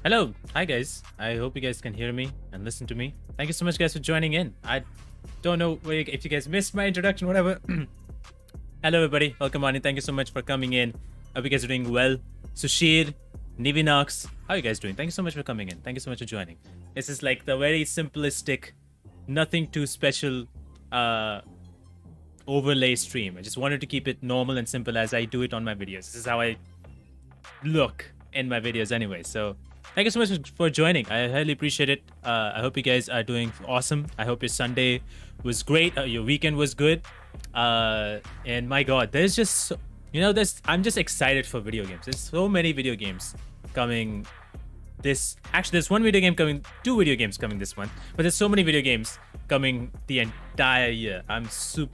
Hello, hi guys. I hope you guys can hear me and listen to me. Thank you so much, guys, for joining in. I don't know if you guys missed my introduction, whatever. Hello, everybody. Welcome on, and thank you so much for coming in. Hope you guys are doing well. Sushir, Nivinox, how are you guys doing? Thank you so much for coming in. Thank you so much for joining. This is like the very simplistic, nothing too special overlay stream. I just wanted to keep it normal and simple as I do it on my videos. This is how I look in my videos anyway. So thank you so much for joining. I highly appreciate it. I hope you guys are doing awesome. I hope your Sunday was great. Your weekend was good. And my God, there's just, I'm just excited for video games. There's so many video games coming there's one video game coming, two video games coming this month, but there's so many video games coming the entire year. I'm so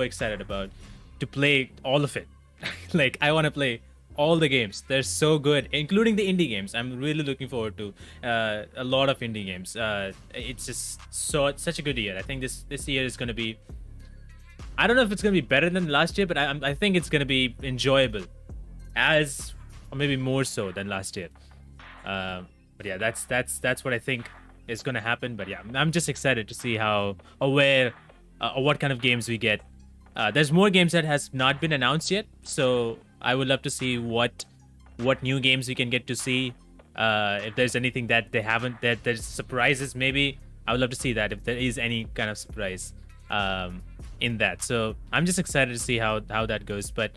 excited to play all of it. Like, I want to play all the games. They're so good, including the indie games. I'm really looking forward to a lot of indie games. It's just such a good year. I think this year is going to be, I don't know if it's going to be better than last year, but I think it's going to be enjoyable, or maybe more so than last year. But yeah, that's what I think is going to happen. But yeah, I'm just excited to see how or where or what kind of games we get. There's more games that has not been announced yet, so I would love to see what new games we can get to see. If there's anything that they haven't, that there's surprises, maybe I would love to see that if there is any kind of surprise in that. So I'm just excited to see how that goes. But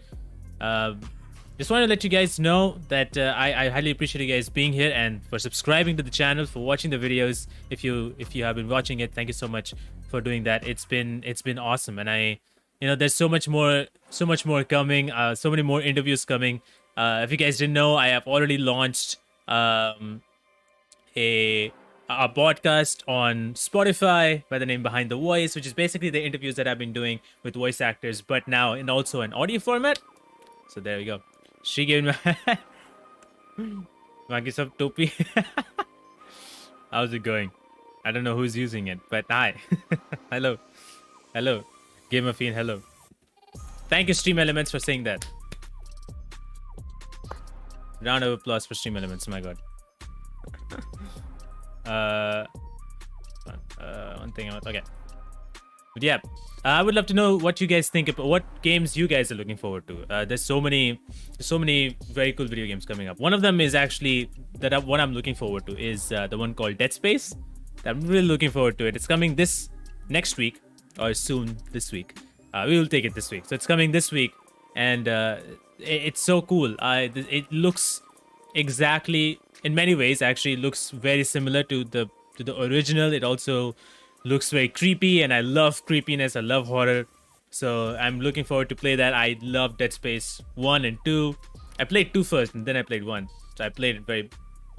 just want to let you guys know that I highly appreciate you guys being here and for subscribing to the channel, for watching the videos. If you have been watching it, thank you so much for doing that. It's been awesome, and there's so much more coming, so many more interviews coming. If you guys didn't know, I have already launched a podcast on Spotify by the name Behind the Voice, which is basically the interviews that I've been doing with voice actors, but now in also an audio format. So there we go. She gave me Microsoft Topi. How's it going? I don't know who's using it, but hi. Hello. Game of Fiend, hello. Thank you, Stream Elements, for saying that. Round of applause for Stream Elements, oh my God. One thing, okay. But yeah, I would love to know what you guys think about what games you guys are looking forward to. There's so many very cool video games coming up. One of them is actually what I'm looking forward to is the one called Dead Space. I'm really looking forward to it. It's coming this next week or soon this week. We will take it this week. So it's coming this week, and it's so cool. It looks exactly, in many ways, actually looks very similar to the original. It also looks very creepy, and I love creepiness. I love horror. So I'm looking forward to play that. I love Dead Space 1 and 2. I played 2 first, and then I played 1. So I played it very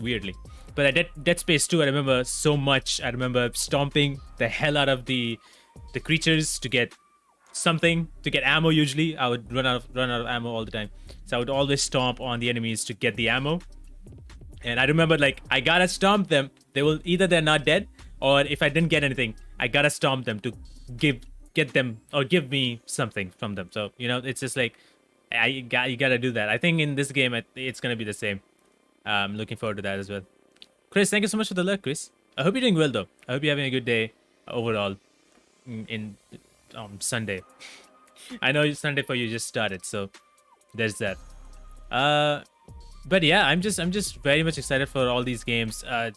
weirdly. But I Dead Space 2, I remember so much. I remember stomping the hell out of the creatures to get something, to get ammo. Usually I would run out of ammo all the time. So I would always stomp on the enemies to get the ammo. And I remember, like, I gotta stomp them. They're not dead, or if I didn't get anything, I gotta stomp them to get them or give me something from them. So it's just like you gotta do that. I think in this game it's gonna be the same. I'm looking forward to that as well. Chris, thank you so much for the luck, Chris. I hope you're doing well though. I hope you're having a good day overall in Sunday. I know Sunday for you just started, so there's that. But yeah, I'm just very much excited for all these games. I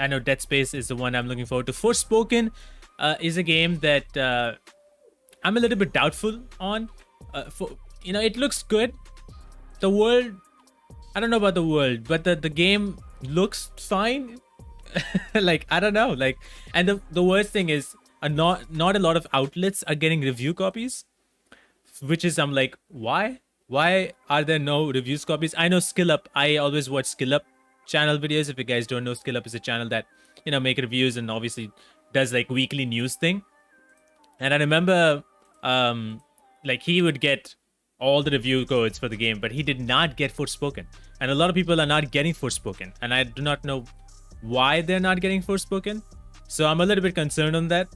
know Dead Space is the one I'm looking forward to. Forspoken is a game that I'm a little bit doubtful on. It looks good. The world, I don't know about the world, but the game looks fine. Like, I don't know. Like, and the worst thing is not a lot of outlets are getting review copies, which is, I'm like, why? Why are there no reviews copies? I know SkillUp. I always watch SkillUp channel videos. If you guys don't know, SkillUp is a channel that make reviews and obviously does like weekly news thing. And I remember like he would get all the review codes for the game, but he did not get Forspoken. And a lot of people are not getting Forspoken, and I do not know why they're not getting Forspoken. So I'm a little bit concerned on that.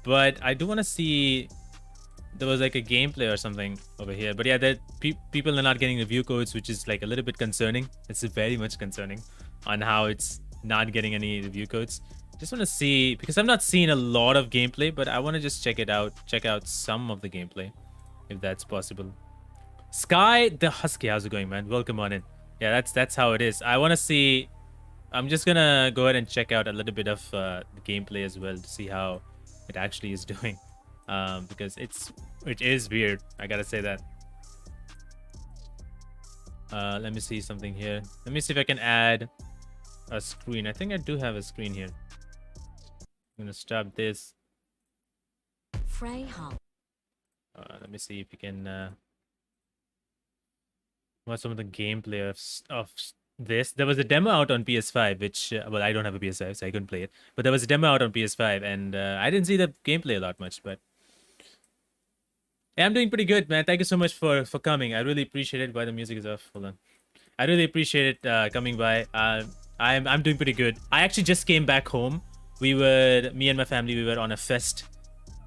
But I do want to see. There was like a gameplay or something over here, but yeah, people are not getting review codes, which is like a little bit concerning. It's very much concerning. on how it's not getting any review codes. Just want to see, because I've not seen a lot of gameplay, but I want to just check it out, check out some of the gameplay, if that's possible. Sky the Husky, how's it going, man? Welcome on in. Yeah, that's how it is. I want to see. I'm just gonna go ahead and check out a little bit of the gameplay as well to see how it actually is doing, because it is weird. I gotta say that. Let me see something here. Let me see if I can add a screen. I think I do have a screen here. I'm gonna stop this. Frey Hall. Let me see if you can. What's some of the gameplay of this? There was a demo out on PS5, which well, I don't have a PS5, so I couldn't play it. But there was a demo out on PS5, and I didn't see the gameplay a lot much. But yeah, I'm doing pretty good, man. Thank you so much for coming. I really appreciate it. Why the music is off? Hold on. I really appreciate it coming by. I'm doing pretty good. I actually just came back home. Me and my family, we were on a fest,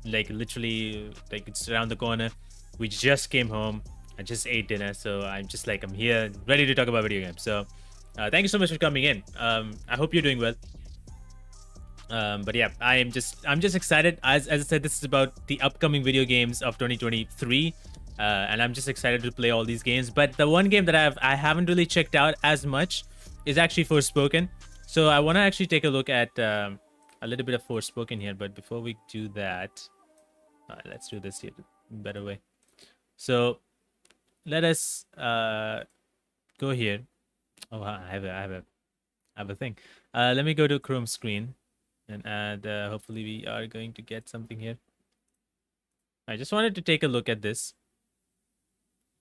like literally, like it's around the corner. We just came home. I just ate dinner, so I'm here, ready to talk about video games. So, thank you so much for coming in. I hope you're doing well. But yeah, I'm just excited. As I said, this is about the upcoming video games of 2023, and I'm just excited to play all these games. But the one game that I haven't really checked out as much is actually Forspoken. So I want to actually take a look at a little bit of Forspoken here. But before we do that, let's do this here better way. So let us go here. Oh, I have a thing. Let me go to Chrome screen and add. Hopefully, we are going to get something here. I just wanted to take a look at this.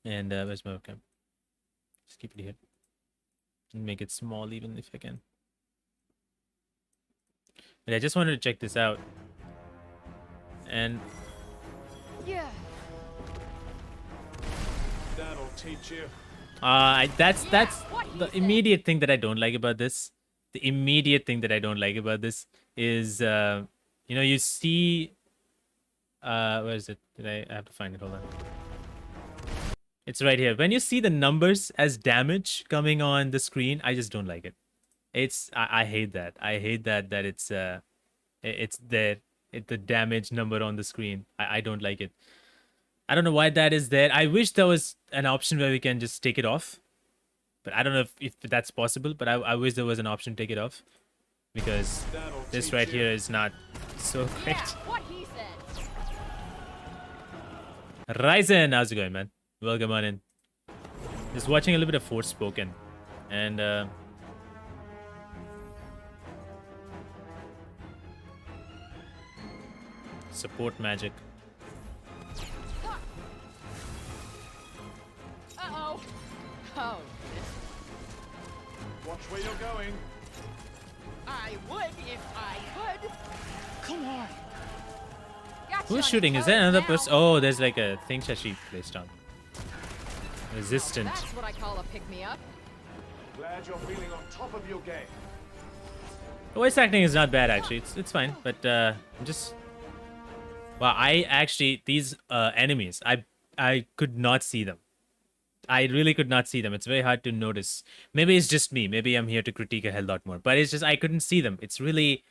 And where's my webcam? Just keep it here. And make it small, even if I can. But I just wanted to check this out. And yeah. That'll teach you. That's the immediate thing that I don't like about this. The immediate thing that I don't like about this is, you see, where is it? I have to find it. Hold on. It's right here. When you see the numbers as damage coming on the screen, I just don't like it. I hate that. I hate that it's there. The damage number on the screen. I don't like it. I don't know why that is there. I wish there was an option where we can just take it off. But I don't know if that's possible. But I wish there was an option to take it off. Because this right here is not so great. What he said. Ryzen, how's it going, man? Welcome on in. Just watching a little bit of Forspoken. And support magic. Uh-oh. Oh. Watch where you're going. I would if I could. Come on. Gotcha Who's on shooting? your Is there toes another now. person? Oh, there's like a thing that she placed on. Resistant. That's what I call a pick-me-up. Glad you're feeling on top of your game. The voice acting is not bad actually. It's fine, but I'm just. Wow, I actually these enemies. I could not see them. I really could not see them. It's very hard to notice. Maybe it's just me. Maybe I'm here to critique a hell lot more. But it's just I couldn't see them. It really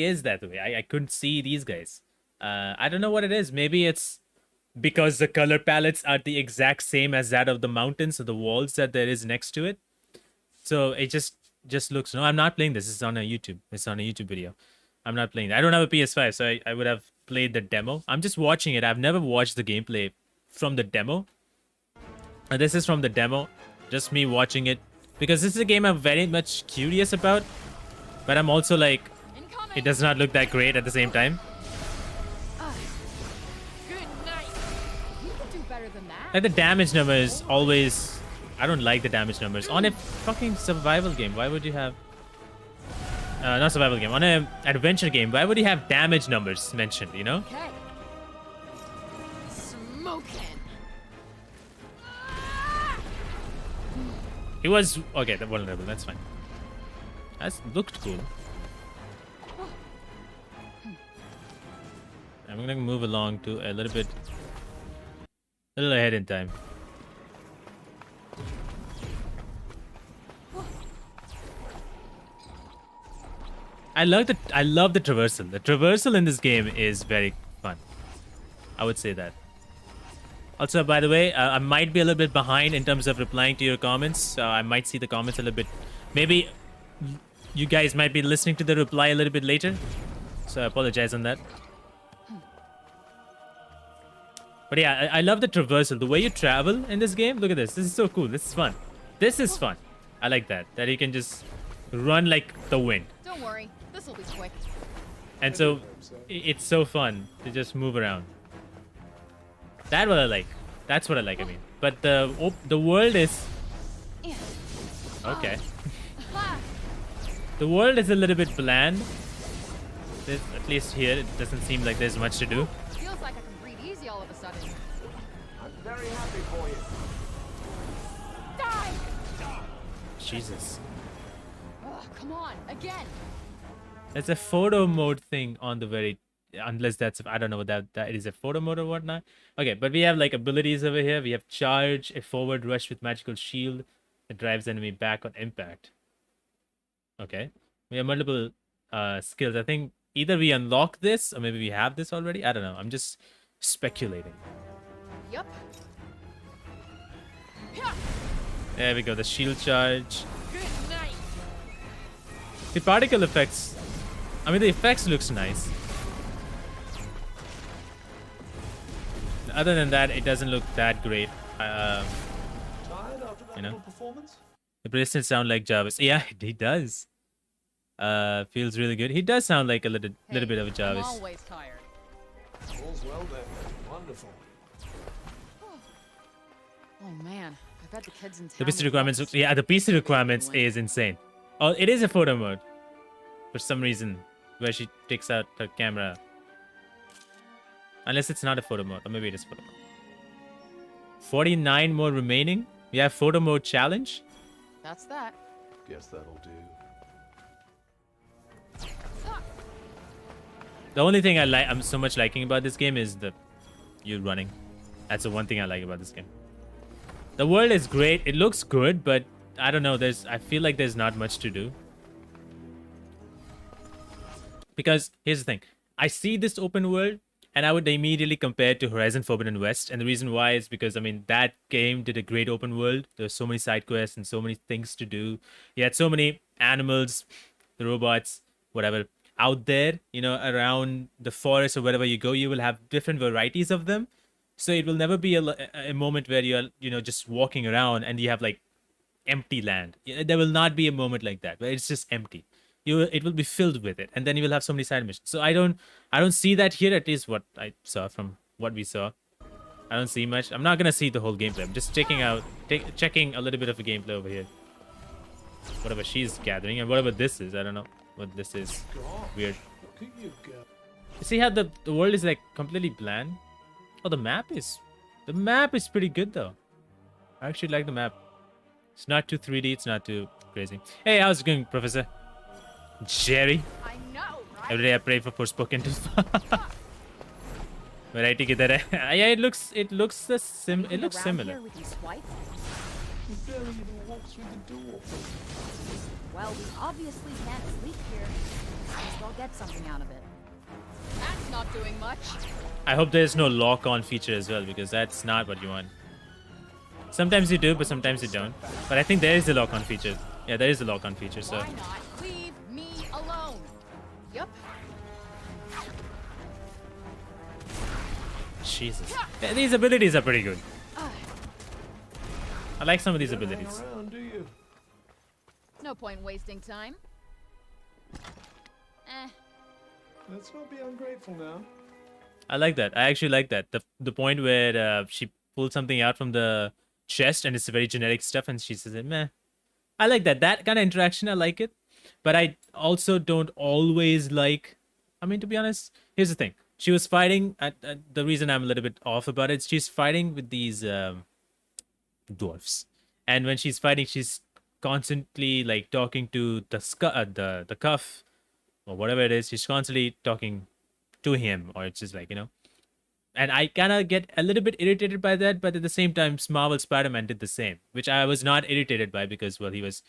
is that way. I couldn't see these guys. I don't know what it is. Maybe it's because the color palettes are the exact same as that of the mountains or the walls that there is next to it. So it just looks. No, I'm not playing this. It's on a YouTube. It's on a YouTube video. I'm not playing that. I don't have a PS5, so I would have played the demo. I'm just watching it. I've never watched the gameplay from the demo. This is from the demo, just me watching it, because this is a game I'm very much curious about, but I'm also like, Incoming. it does not look that great at the same time. Good night. You could do better than that. Like the damage number is always, I don't like the damage numbers. On a fucking survival game, why would you have, not survival game, on an adventure game, why would you have damage numbers mentioned, you know? Okay. Smoking. He was, okay, the vulnerable, that's fine. That looked cool. I'm gonna move along to a little ahead in time. I love the traversal. The traversal in this game is very fun. I would say that. Also, by the way, I might be a little bit behind in terms of replying to your comments. So I might see the comments a little bit. Maybe you guys might be listening to the reply a little bit later. So I apologize on that. But yeah, I love the traversal. The way you travel in this game. Look at this. This is so cool. This is fun. This is fun. I like that. That you can just run like the wind. Don't worry, this will be quick. And so it's so fun to just move around. That's what I like. That's what I like, I mean. But the world is... Okay. The world is a little bit bland. At least here, it doesn't seem like there's much to do. Feels like I can breathe easy all of a sudden. I'm very happy for you. Die! Jesus. Ugh, come on, again. There's a photo mode thing on the very... Unless that's... I don't know what that is a photo mode or whatnot. Okay, but we have like abilities over here. We have charge, a forward rush with magical shield. It drives enemy back on impact. Okay. We have multiple skills. I think either we unlock this or maybe we have this already. I don't know. I'm just speculating. Yup. There we go. The shield charge. Good night. The particle effects. I mean, the effects looks nice. Other than that, it doesn't look that great. Tired after that You know? little performance? The Preston sound like Jarvis. Yeah, he does. Feels really good. He does sound like a little bit of a I'm Jarvis. always tired. All's well then. Wonderful. Oh man, I bet the kids in town. The PC would requirements. love Yeah, the PC requirements doing. is insane. Oh, it is a photo mode. For some reason, where she takes out her camera. Unless it's not a photo mode, or maybe it is photo mode. 49 more remaining. We have photo mode challenge. That's that. Guess that'll do. The only thing I'm so much liking about this game is you running. That's the one thing I like about this game. The world is great. It looks good, but I don't know. I feel like there's not much to do. Because here's the thing. I see this open world and I would immediately compare it to Horizon Forbidden West. And the reason why is because, I mean, that game did a great open world. There's so many side quests and so many things to do. You had so many animals, the robots, whatever, out there, you know, around the forest or wherever you go. You will have different varieties of them. So it will never be a moment where you're, you know, just walking around and you have like empty land. There will not be a moment like that where it's just empty. It will be filled with it, and then you will have so many side missions. So I don't see that here. At least what I saw from what we saw, I don't see much. I'm not gonna see the whole gameplay. I'm just checking a little bit of the gameplay over here. Whatever she's gathering and whatever this is, I don't know what this is. Weird. Look at you go. You see how the world is like completely bland? Oh, the map is pretty good though. I actually like the map. It's not too 3D. It's not too crazy. Hey, how's it going, Professor? Jerry. I know, right? Every day I pray for Forspoken to Variety kidhar hai? Yeah, it looks similar. Here with you, Swipe? You barely even walk through the door. Well, we obviously can't sleep here. Might as well get something out of it. That's not doing much. I hope there's no lock-on feature as well, because that's not what you want. Sometimes you do, but sometimes you don't. But I think there is a lock-on feature. Yeah, there is a lock-on feature, so... Why not leave me alone? Yup. Jesus. These abilities are pretty good. I like some of these Don't hang abilities. around, do you? No point wasting time. Let's not be ungrateful now. I like that. I actually like that. The point where she pulled something out from the chest and it's very generic stuff and she says, meh. I like that. That kind of interaction, I like it. But I also don't always like... I mean, to be honest, here's the thing. She was fighting... the reason I'm a little bit off about it, she's fighting with these dwarfs. And when she's fighting, she's constantly like talking to the cuff or whatever it is. She's constantly talking to him, or it's just like, you know. And I kind of get a little bit irritated by that, but at the same time, Marvel Spider-Man did the same, which I was not irritated by because, well, he was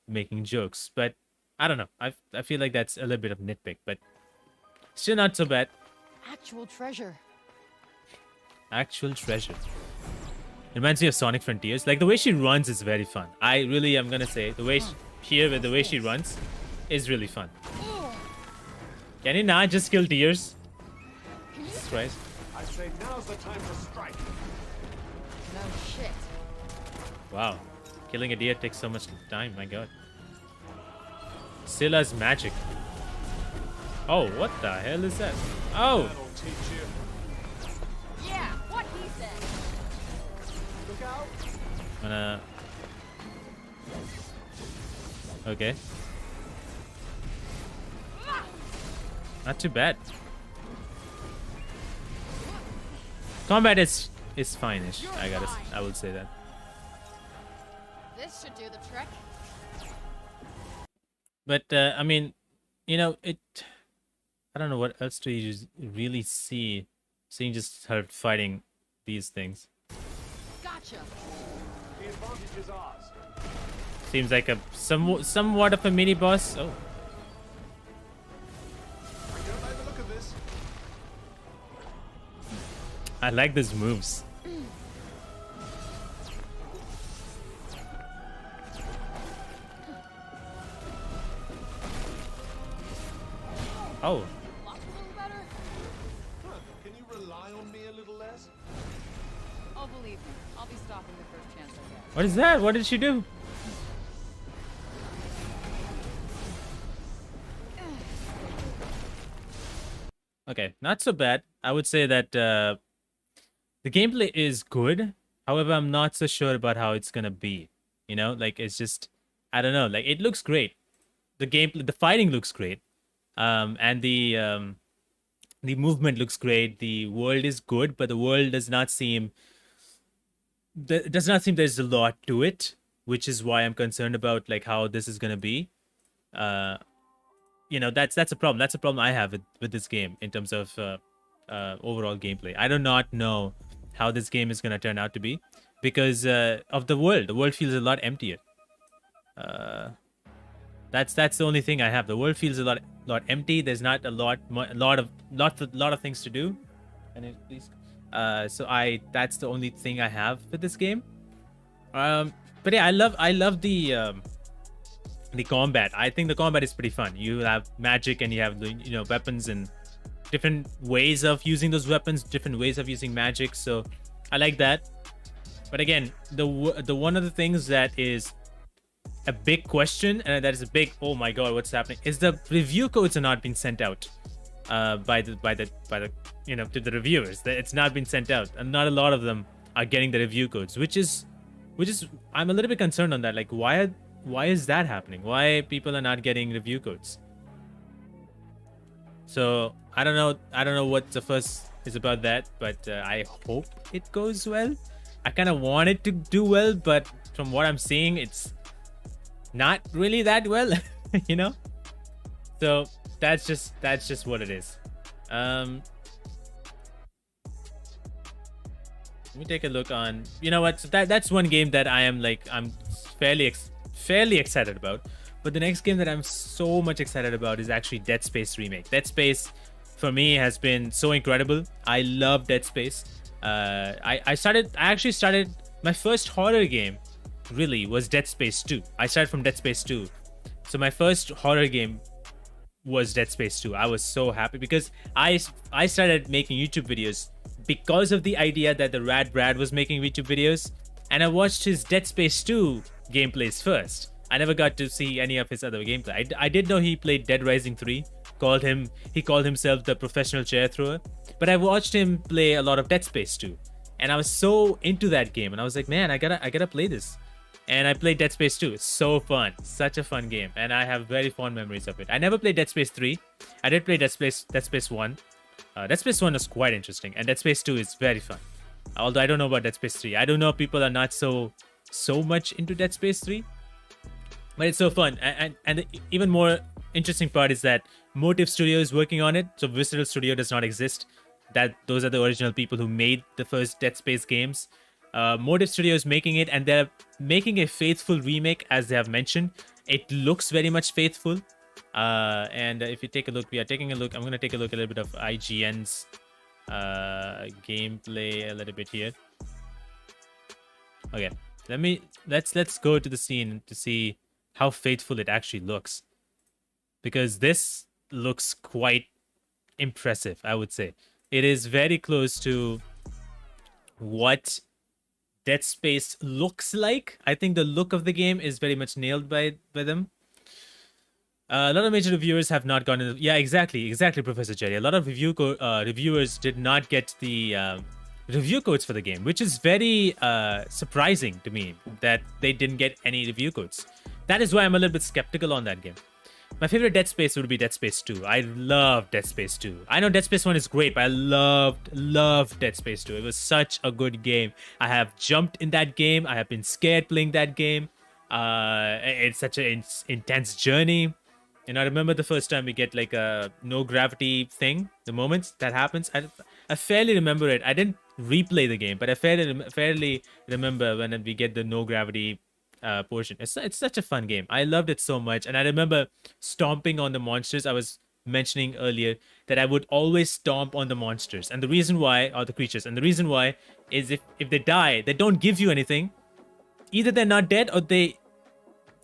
making jokes. But I don't know. I feel like that's a little bit of nitpick, but still not so bad. Actual treasure. Actual treasure. Reminds me of Sonic Frontiers. Like the way she runs is very fun. I really am gonna say the way with the way she runs is really fun. Can you not just kill deers? Jesus Christ. I say now's the time to strike. No shit. Wow. Killing a deer takes so much time, my god. Scylla's magic. Oh, what the hell is that? Oh! That'll teach you. Yeah, what he said. Look out. Gonna... Okay. Not too bad. Combat is fine-ish. I would say that. This should do the trick. But I mean, you know, I don't know what else do you really see, seeing just her fighting these things. Gotcha. The advantage is ours. Seems like a somewhat of a mini boss. Oh, I don't like the look of this. I like these moves. Oh, Lots a little better? Huh. Can you rely on me a little less? Oh, believe me, I'll be stopping the first chance I get. what is that? What did she do? Okay, not so bad. I would say that the gameplay is good. However, I'm not so sure about how it's gonna be. You know, like it's just, I don't know. Like it looks great. The gameplay, the fighting looks great, and the movement looks great. The world is good, but the world does not seem. It does not seem there's a lot to it, which is why I'm concerned about like how this is gonna be. You know, that's a problem. That's a problem I have with this game in terms of overall gameplay. I do not know how this game is gonna turn out to be because of the world. The world feels a lot emptier. That's the only thing I have. The world feels a lot empty. There's not a lot of things to do. Can you please? So that's the only thing I have with this game. But yeah, I love the combat. I think the combat is pretty fun. You have magic and you have weapons and different ways of using those weapons, different ways of using magic. So I like that. But again, the one of the things that is a big question, and that is a big oh my god, what's happening, is the review codes are not being sent out by the to the reviewers. It's not been sent out, and not a lot of them are getting the review codes, which is I'm a little bit concerned on that. Like why is that happening? Why people are not getting review codes? So I don't know what the fuss is about that, but I hope it goes well. I kind of want it to do well, but from what I'm seeing, it's not really that well, you know. So that's just what it is. Let me take a look on. You know what? So that's one game that I'm fairly excited about. But the next game that I'm so much excited about is actually Dead Space Remake. Dead Space, for me, has been so incredible. I love Dead Space. I actually started my first horror game. Really was Dead Space 2. I started from Dead Space 2. So my first horror game was Dead Space 2. I was so happy because I started making YouTube videos because of the idea that the Rad Brad was making YouTube videos, and I watched his Dead Space 2 gameplays first. I never got to see any of his other gameplay. I did know he played Dead Rising 3. He called himself the professional chair thrower. But I watched him play a lot of Dead Space 2, and I was so into that game, and I was like, man, I gotta play this. And I played Dead Space 2. It's so fun. Such a fun game. And I have very fond memories of it. I never played Dead Space 3. I did play Dead Space 1. Dead Space 1 was quite interesting. And Dead Space 2 is very fun. Although I don't know about Dead Space 3. I don't know if people are not so much into Dead Space 3. But it's so fun. And the even more interesting part is that Motive Studio is working on it. So Visceral Studio does not exist. Those are the original people who made the first Dead Space games. Motive Studio is making it, and they're making a faithful remake, as they have mentioned. It looks very much faithful. And if you take a look, we are taking a look. I'm gonna take a look at a little bit of IGN's gameplay a little bit here. Okay, let's go to the scene to see how faithful it actually looks, because this looks quite impressive. I would say it is very close to what Dead Space looks like. I think the look of the game is very much nailed by them. A lot of major reviewers have not gone into... Yeah, exactly, Professor Jerry. A lot of reviewers did not get the review codes for the game, which is very surprising to me that they didn't get any review codes. That is why I'm a little bit skeptical on that game. My favorite Dead Space would be Dead Space 2. I love Dead Space 2. I know Dead Space 1 is great, but I loved Dead Space 2. It was such a good game. I have jumped in that game. I have been scared playing that game. It's such an intense journey. And I remember the first time we get like a no gravity thing, the moment that happens. I fairly remember it. I didn't replay the game, but I fairly remember when we get the no gravity portion. It's such a fun game. I loved it so much. And I remember stomping on the monsters. I was mentioning earlier that I would always stomp on the monsters. And the reason why, or the creatures, and the reason why is if they die, they don't give you anything. Either they're not dead or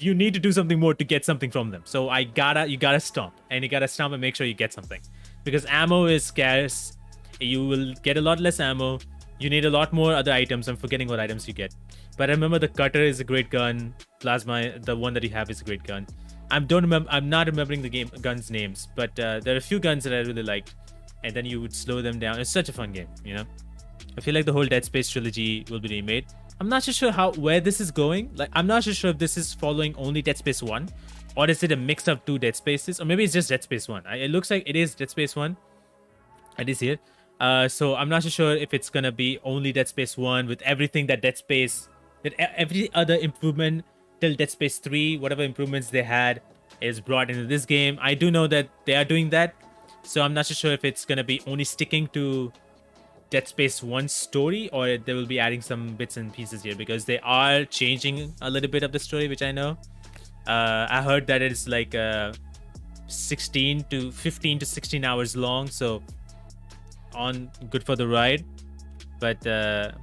you need to do something more to get something from them. So you gotta stomp, and you gotta stomp and make sure you get something, because ammo is scarce. You will get a lot less ammo. You need a lot more other items. I'm forgetting what items you get, but I remember the cutter is a great gun. Plasma, the one that you have, is a great gun. I'm not remembering the game guns names, but there are a few guns that I really liked, and then you would slow them down. It's such a fun game, you know. I feel like the whole Dead Space trilogy will be remade. I'm not so sure where this is going. Like, I'm not so sure if this is following only Dead Space 1, or is it a mix of two Dead Spaces, or maybe it's just Dead Space 1. It looks like it is Dead Space 1. It is here. So I'm not so sure if it's gonna be only Dead Space 1 with everything that every other improvement till Dead Space 3, whatever improvements they had, is brought into this game. I do know that they are doing that, so I'm not so sure if it's gonna be only sticking to Dead Space 1 story, or they will be adding some bits and pieces here, because they are changing a little bit of the story, which I know. I heard that it's like 15 to 16 hours long, so good for the ride. But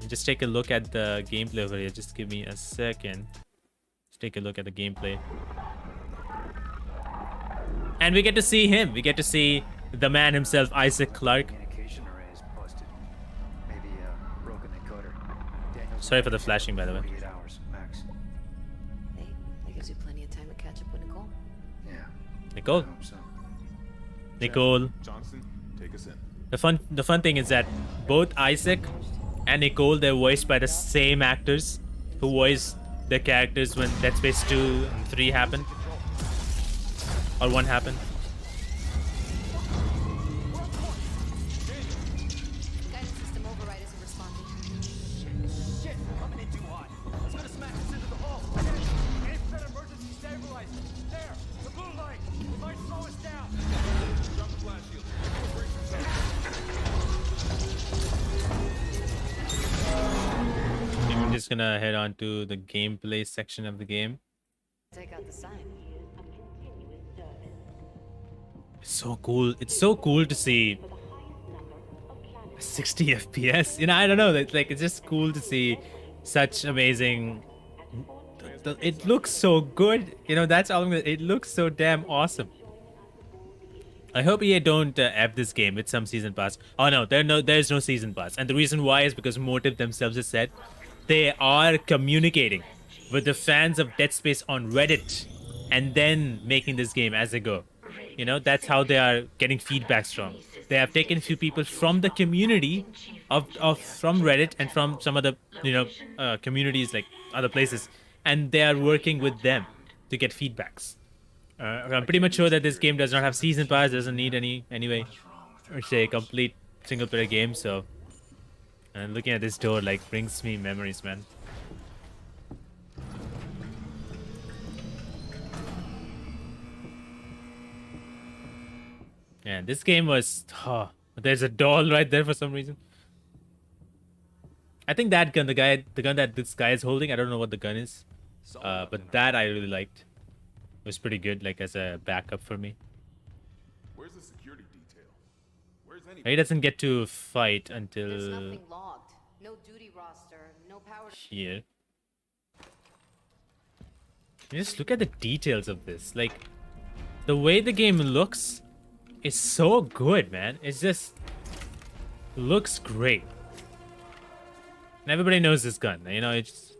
just take a look at the gameplay over here. Just give me a second. Let's take a look at the gameplay. And we get to see him. We get to see the man himself, Isaac Clarke. Sorry for the flashing, by the way. Hey, that gives you plenty of time to catch up with Nicole. Yeah. Nicole. I hope so. Nicole. Johnson, take us in. The fun thing is that both Isaac and Nicole, they're voiced by the same actors who voiced their characters when Dead Space 2 and 3 happened. Or 1 happened. Guidance system override isn't responding. Shit, coming in too hot. It's gonna smack us into the hull. Aim for that emergency stabilizer. There, the blue light. It might slow us down. Drop the flash shield. I'm just gonna head on to the gameplay section of the game. Take out the sign. It's so cool. It's so cool to see 60 FPS. You know, I don't know. It's just cool to see such amazing. It looks so good. You know, that's all I'm gonna. It looks so damn awesome. I hope EA don't F this game with some season pass. Oh no, there's no season pass, and the reason why is because Motive themselves has said they are communicating with the fans of Dead Space on Reddit, and then making this game as they go. You know, that's how they are getting feedbacks from. They have taken a few people from the community from Reddit and from some other communities like other places, and they are working with them to get feedbacks. I'm pretty much sure that this game does not have season pass, doesn't need any anyway. It's a complete single player game, so. And looking at this door brings me memories, man. Yeah, this game was. Oh, there's a doll right there for some reason. I think that gun, the gun that this guy is holding, I don't know what the gun is, but that I really liked. was pretty good, like as a backup for me. Where's the security detail? Where's any? He doesn't get to fight There's until nothing logged. No duty roster. No power. here. Just look at the details of this. Like, the way the game looks is so good, man. It's just looks great. And everybody knows this gun. You know, it's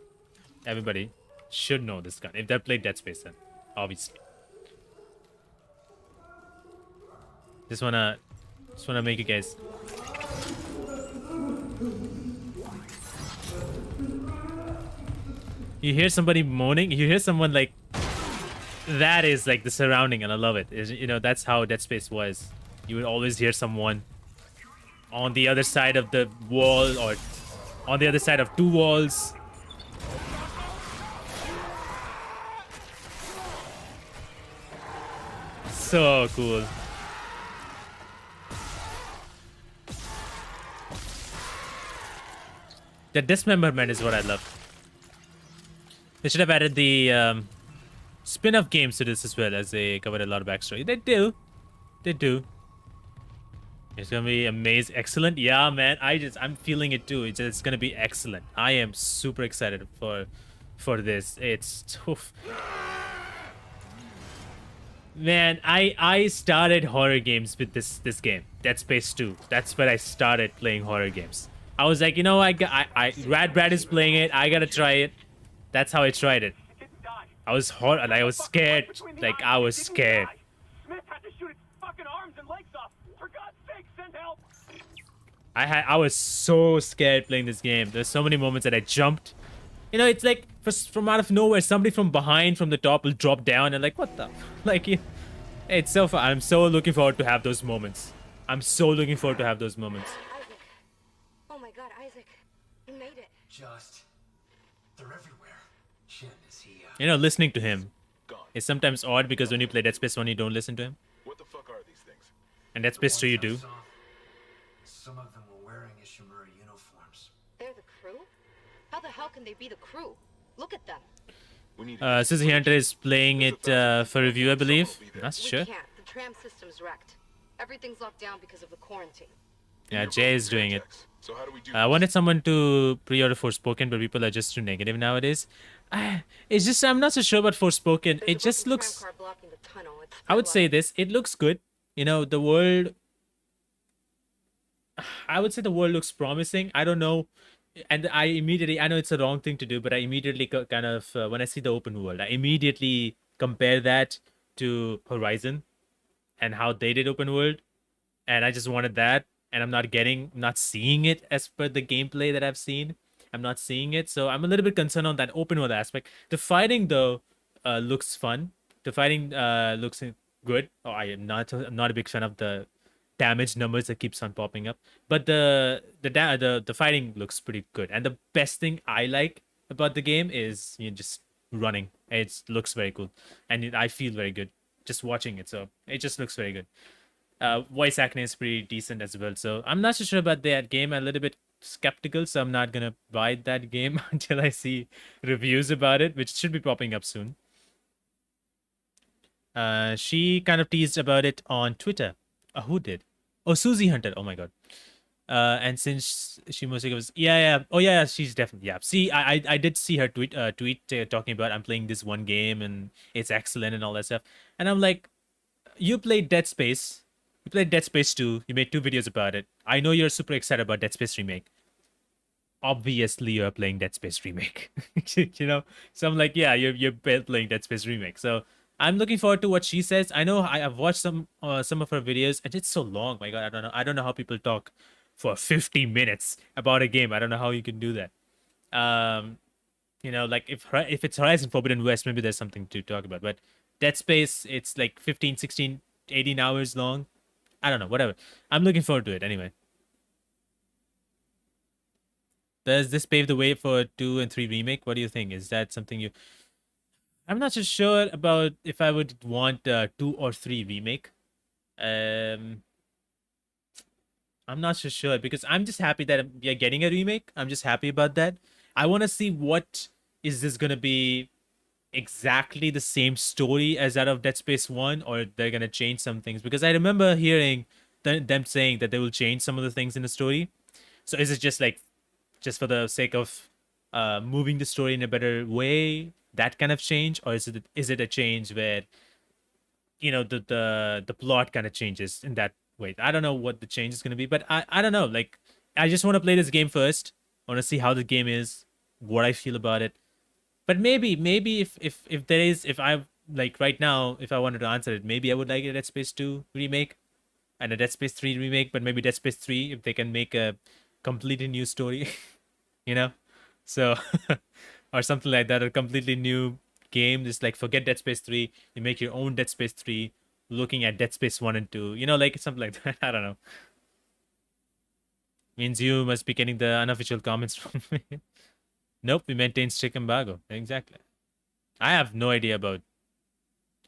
everybody should know this gun if they played Dead Space, then obviously. Just wanna make you guys. You hear somebody moaning. You hear someone like. That is like the surrounding, and I love it. You know, that's how Dead Space was. You would always hear someone on the other side of the wall or on the other side of two walls. So cool. The dismemberment is what I love. They should have added the spin-off games to this as well, as they covered a lot of backstory. They do. It's gonna be amazing, excellent. Yeah, man. I'm feeling it too. It's gonna be excellent. I am super excited for this. It's tough. Man, I started horror games with this game, Dead Space 2. That's where I started playing horror games. I was like, you know, Rad Brad is playing it. I gotta try it. That's how I tried it. I was I was scared. Like, I was scared. Smith had to shoot its fucking arms and legs off. For God's sake, send help. I was so scared playing this game. There's so many moments that I jumped. You know, it's like from out of nowhere, somebody from behind, from the top, will drop down and like, what the? Like, it's so fun. I'm so looking forward to have those moments. Isaac. Oh my god, Isaac. You made it. They're everywhere. Shin, is he, You know, listening to him Gone. is sometimes odd because when you play Dead Space 1, you don't listen to him. What the fuck are these things? And Dead Space 2, you do. Some of them were wearing Ishimura uniforms. They're the crew? How the hell can they be the crew? Look at them. We need. Susie Hunter is playing it for review, I believe. Not We sure. can't. The tram system's wrecked. Everything's locked down because of the quarantine. Yeah, Jay is doing it. So how do we do? I wanted someone to pre-order Forspoken, but people are just too negative nowadays. It's just, I'm not so sure about Forspoken. There's It a just broken looks... tram car blocking the tunnel. It's I would still say up. this. It looks good. You know, the world... I would say the world looks promising. I don't know. And I know it's a wrong thing to do, but I immediately kind of... when I see the open world, I immediately compare that to Horizon and how they did open world. And I just wanted that. And I'm not seeing it as per the gameplay that I've seen. I'm not seeing it. So I'm a little bit concerned on that open world aspect. The fighting, though, looks fun. The fighting looks good. Oh, I'm not a big fan of the damage numbers that keeps on popping up. But the fighting looks pretty good. And the best thing I like about the game is just running. It looks very cool. And I feel very good just watching it. So it just looks very good. Voice acting is pretty decent as well. So I'm not so sure about that game. I'm a little bit skeptical, so I'm not gonna buy that game until I see reviews about it, which should be popping up soon. She kind of teased about it on Twitter. Who did? Oh, Susie Hunter. Oh my god. And since she mostly goes, yeah, she's definitely, yeah. See, I did see her tweet talking about I'm playing this one game and it's excellent and all that stuff. And I'm like, you played Dead Space. You played Dead Space 2. You made 2 videos about it. I know you're super excited about Dead Space Remake. Obviously, you're playing Dead Space Remake. You know? So I'm like, yeah, you're playing Dead Space Remake. So I'm looking forward to what she says. I know I've watched some of her videos, and it's so long. My God, I don't know how people talk for 50 minutes about a game. I don't know how you can do that. You know, like if it's Horizon Forbidden West, maybe there's something to talk about. But Dead Space, it's like 15, 16, 18 hours long. I don't know, whatever. I'm looking forward to it anyway. Does this pave the way for 2 and 3 remake? What do you think? Is that something you... I'm not so sure about if I would want 2 or 3 remake. I'm not so sure because I'm just happy that we are getting a remake. I'm just happy about that. I want to see what is this going to be exactly the same story as that of Dead Space 1, or they're gonna change some things, because I remember hearing them saying that they will change some of the things in the story. So is it just like just for the sake of moving the story in a better way, that kind of change, or is it a change where the plot kind of changes in that way? I don't know what the change is going to be, but I don't know, like I just want to play this game first. I want to see how the game is, what I feel about it. But maybe if there is, if I like right now, if I wanted to answer it, maybe I would like a Dead Space 2 remake and a Dead Space 3 remake, but maybe Dead Space 3 if they can make a completely new story, you know? So or something like that, a completely new game. Just like forget Dead Space 3, you make your own Dead Space 3 looking at Dead Space 1 and 2, like something like that. I don't know. Means you must be getting the unofficial comments from me. Nope, we maintain strict embargo. Exactly. I have no idea about.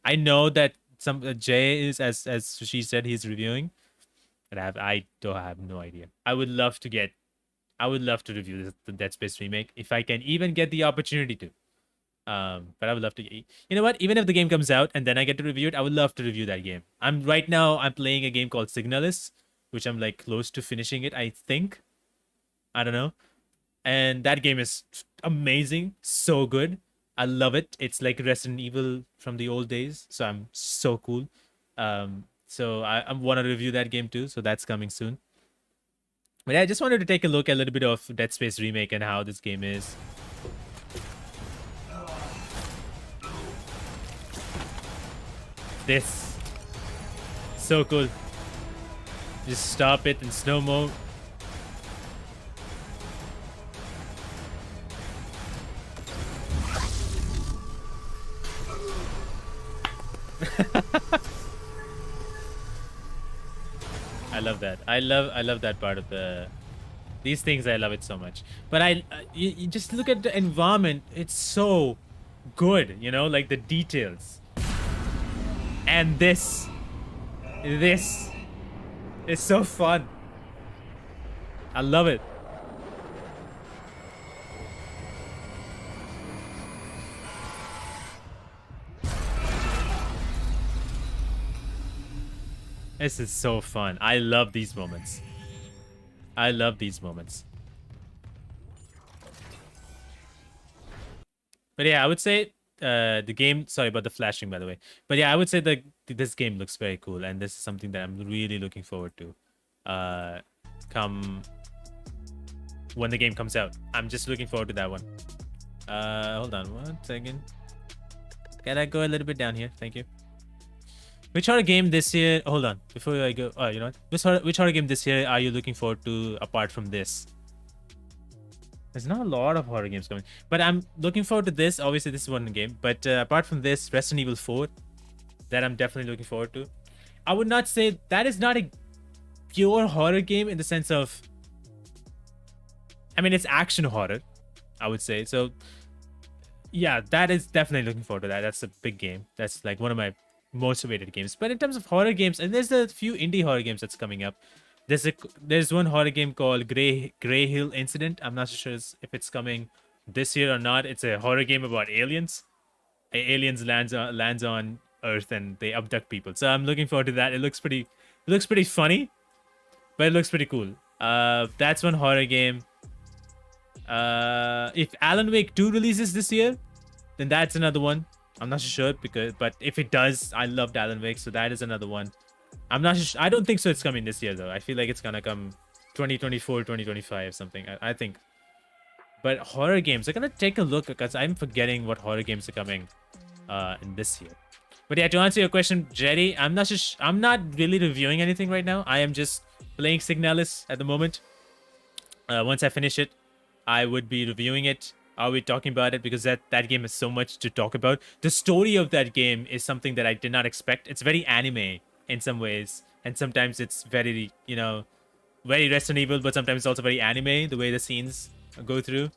I know that some Jay is, as she said, he's reviewing, but I don't have no idea. I would love to review the Dead Space remake if I can even get the opportunity to. But I would love to. You know what? Even if the game comes out and then I get to review it, I would love to review that game. I'm playing a game called Signalis, which I'm like close to finishing it, I think. I don't know. And that game is amazing, so good. I love it. It's like Resident Evil from the old days, so I'm so cool. So I want to review that game too, so that's coming soon. But yeah, I just wanted to take a look at a little bit of Dead Space remake and how this game is. This so cool. Just stop it in slow mo. I love that. I love that part of these things. I love it so much. But you just look at the environment. It's so good, like the details. And this is so fun. I love it. This is so fun. I love these moments. I love these moments. But yeah, I would say the game, sorry about the flashing by the way, but yeah, I would say that this game looks very cool, and this is something that I'm really looking forward to come when the game comes out. I'm just looking forward to that one. Hold on 1 second. Can I go a little bit down here? Thank you. Which horror game this year? Hold on, before I go. Oh, you know what? Which horror game this year are you looking forward to apart from this? There's not a lot of horror games coming, but I'm looking forward to this. Obviously, this is one game, but apart from this, Resident Evil 4, that I'm definitely looking forward to. I would not say that is not a pure horror game in the sense of, I mean, it's action horror, I would say. So, yeah, that is definitely looking forward to that. That's a big game. That's like one of my most awaited games. But in terms of horror games, and there's a few indie horror games that's coming up. There's one horror game called Grey Hill Incident. I'm not sure if it's coming this year or not. It's a horror game about aliens. Aliens lands on Earth and they abduct people. So I'm looking forward to that. It looks pretty funny, but it looks pretty cool. That's one horror game. If Alan Wake 2 releases this year, then that's another one. I'm not sure but if it does, I loved Alan Wake, so that is another one. I'm not sure. I don't think so it's coming this year though. I feel like it's gonna come 2024, 2025 something. I think. But horror games, I'm gonna take a look because I'm forgetting what horror games are coming in this year. But yeah, to answer your question, Jerry, I'm not really reviewing anything right now. I am just playing Signalis at the moment. Once I finish it, I would be reviewing it. I'll be talking about it because that game has so much to talk about. The story of that game is something that I did not expect. It's very anime in some ways, and sometimes it's very, very Resident Evil, but sometimes it's also very anime, the way the scenes go through.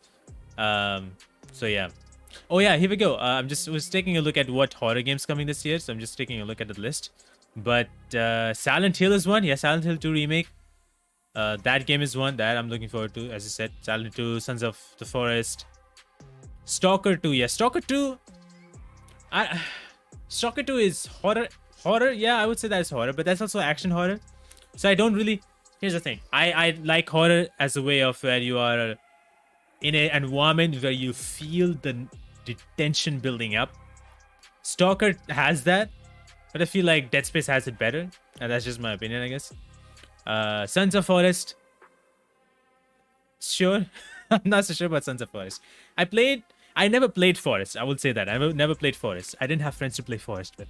So yeah. Oh yeah, here we go. Was taking a look at what horror games coming this year, so I'm just taking a look at the list. But Silent Hill is one. Yeah, Silent Hill 2 remake. That game is one that I'm looking forward to. As I said, Silent 2, Sons of the Forest, Stalker 2. Yeah, Stalker 2. Stalker 2 is horror. Yeah, I would say that's horror, but that's also action horror. So I don't really. Here's the thing. I like horror as a way of where you are in an environment where you feel the tension building up. Stalker has that, but I feel like Dead Space has it better, and that's just my opinion, I guess. Sons of Forest. Sure. I'm not so sure about Sons of Forest. I never played Forest. I would say that. I never played Forest. I didn't have friends to play Forest with.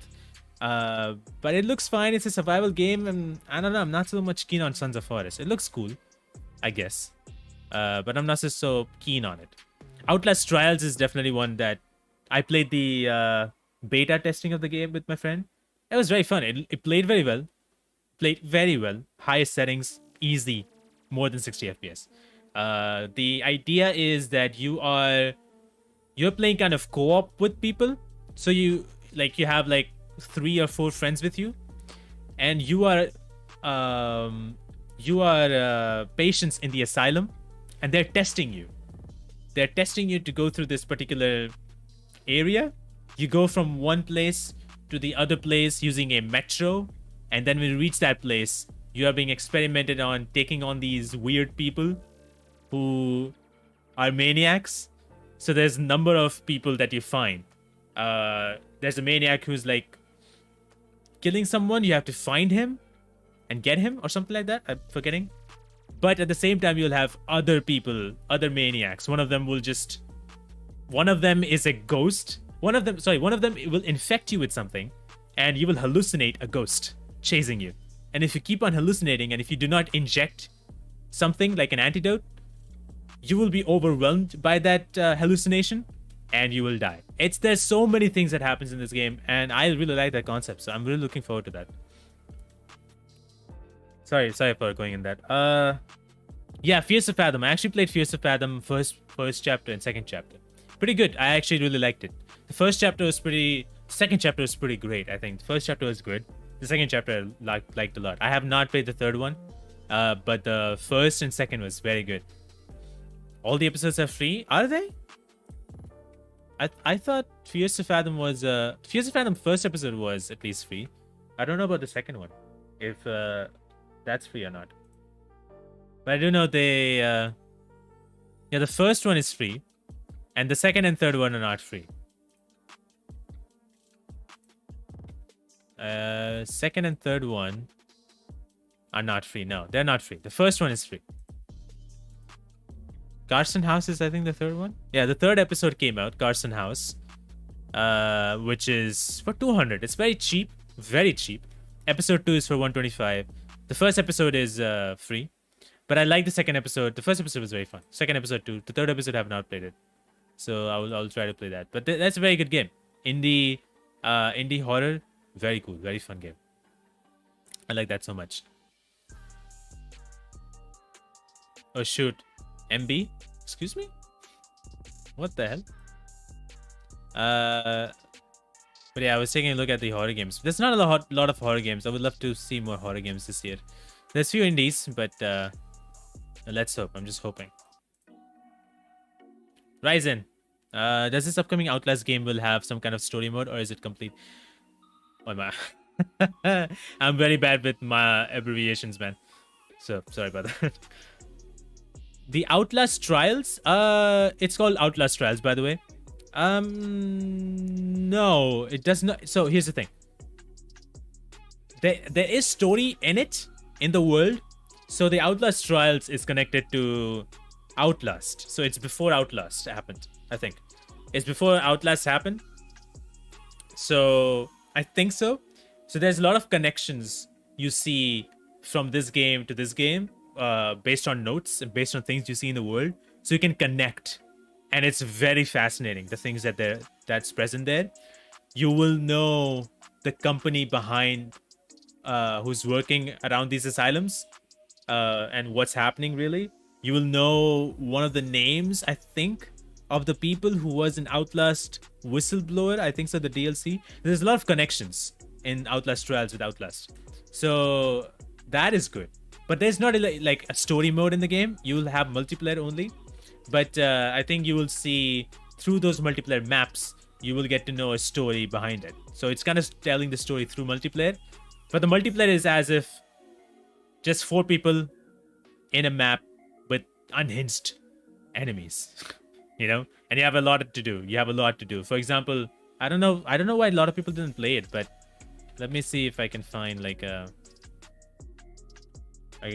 But it looks fine. It's a survival game, and I don't know. I'm not so much keen on Sons of Forest. It looks cool, I guess. But I'm not so keen on it. Outlast Trials is definitely one that I played the beta testing of the game with my friend. It was very fun. It played very well. Played very well. Highest settings, easy, more than 60 FPS. The idea is that you're playing kind of co-op with people. So you have like 3 or 4 friends with you, and you are patients in the asylum, and they're testing you. They're testing you to go through this particular area. You go from one place to the other place using a metro, and then when you reach that place, you are being experimented on taking on these weird people who are maniacs. So there's a number of people that you find. There's a maniac who's like killing someone. You have to find him and get him or something like that. I'm forgetting. But at the same time, you'll have other people, other maniacs. One of them is a ghost. One of them will infect you with something, and you will hallucinate a ghost chasing you. And if you keep on hallucinating, and if you do not inject something like an antidote, you will be overwhelmed by that hallucination, and you will die. There's so many things that happens in this game, and I really like that concept, so I'm really looking forward to that. Sorry for going in that. Yeah, Fears of Fathom. I actually played Fears of Fathom first chapter and second chapter. Pretty good. I actually really liked it. The first chapter was second chapter was pretty great, I think. The first chapter was good. The second chapter I liked a lot. I have not played the third one, but the first and second was very good. All the episodes are free. Are they? I thought Fears of Fathom was Fears of Fathom first episode was at least free. I don't know about the second one, if that's free or not. But I do know the first one is free, and the second and third one are not free. Second and third one are not free. No, they're not free. The first one is free. Carson House is, I think, the third one. Yeah, the third episode came out, Carson House, which is for 200. It's very cheap, very cheap. Episode 2 is for 125. The first episode is free, but I like the second episode. The first episode was very fun. Second episode too. The third episode I have not played it, so I'll try to play that. But that's a very good game. Indie horror, very cool, very fun game. I like that so much. Oh shoot. MB? Excuse me? What the hell? But yeah, I was taking a look at the horror games. There's not a lot of horror games. I would love to see more horror games this year. There's few indies, but let's hope. I'm just hoping. Ryzen. Does this upcoming Outlast game will have some kind of story mode, or is it complete? Oh my. I'm very bad with my abbreviations, man. So sorry about that. The Outlast Trials, it's called Outlast Trials, by the way. No, it does not. So here's the thing. There is story in it, in the world. So the Outlast Trials is connected to Outlast. So it's before Outlast happened, I think. It's before Outlast happened. So I think so. So there's a lot of connections you see from this game to this game. Based on notes and based on things you see in the world, so you can connect, and it's very fascinating, the things that's present there. You will know the company behind who's working around these asylums and what's happening really. You will know one of the names, I think, of the people who was an Outlast whistleblower, I think so, the DLC. There's a lot of connections in Outlast Trials with Outlast, so that is good. But there's not like a story mode in the game. You'll have multiplayer only. But I think you will see through those multiplayer maps, you will get to know a story behind it. So it's kind of telling the story through multiplayer. But the multiplayer is as if just 4 people in a map with unhinged enemies, you know, and you have a lot to do. You have a lot to do. For example, I don't know why a lot of people didn't play it, but let me see if I can find like a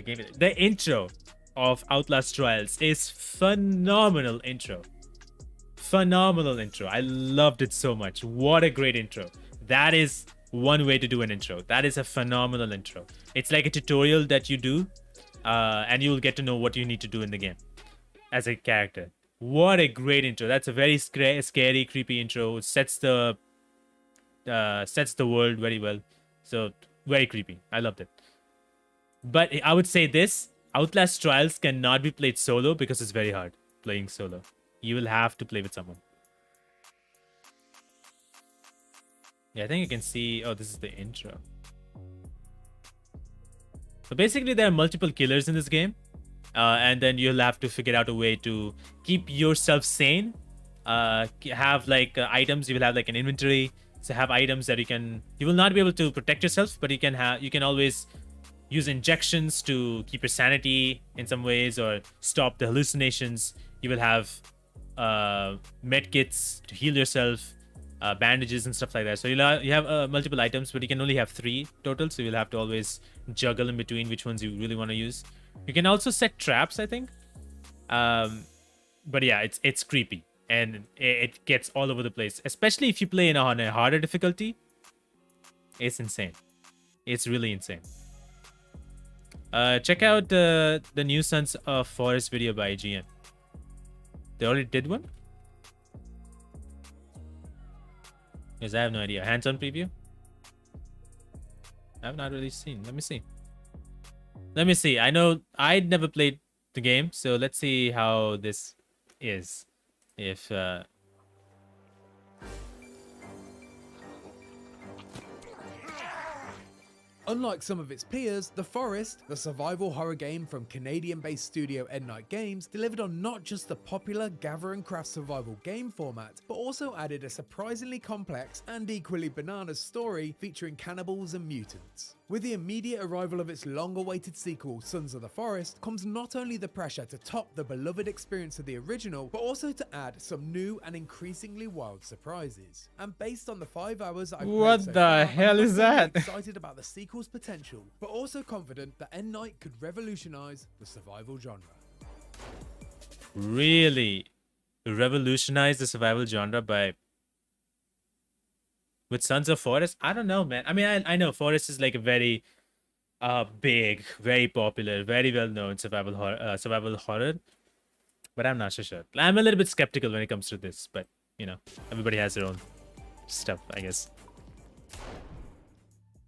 game. The intro of Outlast Trials is phenomenal intro. Phenomenal intro. I loved it so much. What a great intro. That is one way to do an intro. That is a phenomenal intro. It's like a tutorial that you do, and you'll get to know what you need to do in the game as a character. What a great intro. That's a very scary, creepy intro. It sets the world very well. So very creepy. I loved it. But I would say this, Outlast Trials cannot be played solo because it's very hard playing solo. You will have to play with someone. Yeah, I think you can see... Oh, this is the intro. So basically, there are multiple killers in this game. And then you'll have to figure out a way to keep yourself sane. Have like items. You will have like an inventory. So have items that you can... You will not be able to protect yourself, but you can always use injections to keep your sanity in some ways or stop the hallucinations. You will have med kits to heal yourself, bandages and stuff like that. So you have multiple items, but you can only have 3 total. So you'll have to always juggle in between which ones you really want to use. You can also set traps, I think. But yeah, it's creepy and it gets all over the place, especially if you play on a harder difficulty. It's insane. It's really insane. Check out the new Sons of Forest video by IGN. They already did one? Because I have no idea. Hands-on preview? I have not really seen. Let me see. Let me see. I know I'd never played the game, so let's see how this is. If Unlike some of its peers, The Forest, the survival horror game from Canadian-based studio Endnight Games, delivered on not just the popular gather and craft survival game format, but also added a surprisingly complex and equally bananas story featuring cannibals and mutants. With the immediate arrival of its long-awaited sequel, Sons of the Forest, comes not only the pressure to top the beloved experience of the original, but also to add some new and increasingly wild surprises. And based on the 5 hours I've played what so the far, hell I'm is not only that? excited about the sequel's potential, but also confident that Endnight could revolutionize the survival genre. really revolutionize the survival genre by... With Sons of Forest? I don't know, man. I mean, I know Forest is like a very big, very popular, very well-known survival horror. But I'm not so sure. I'm a little bit skeptical when it comes to this. But, you know, everybody has their own stuff, I guess.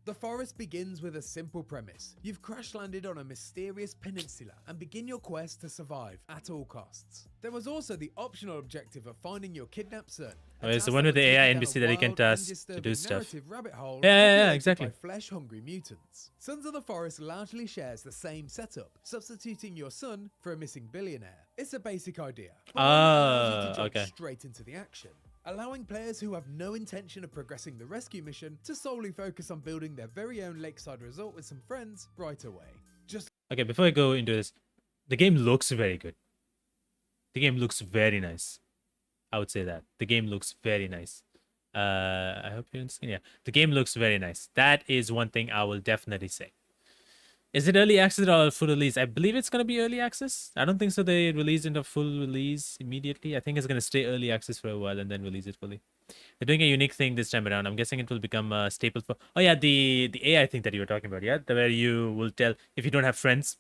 The Forest begins with a simple premise. You've crash-landed on a mysterious peninsula and begin your quest to survive at all costs. There was also the optional objective of finding your kidnapped son. Oh, it's the one with the AI NPC that you can task to do stuff. Yeah, exactly. Flesh-hungry mutants. Sons of the Forest largely shares the same setup, substituting your son for a missing billionaire. It's a basic idea. Okay. Straight into the action, allowing players who have no intention of progressing the rescue mission to solely focus on building their very own lakeside resort with some friends right away. Okay, before I go into this, the game looks very good. The game looks very nice. I would say that. The game looks very nice. I hope you understand. Yeah, the game looks very nice. That is one thing I will definitely say. Is it early access or full release? I believe it's going to be early access. I don't think so they released into full release immediately. I think it's going to stay early access for a while and then release it fully. They're doing a unique thing this time around. I'm guessing it will become a staple for... Oh yeah, the AI thing that you were talking about, yeah? Where you will tell... If you don't have friends,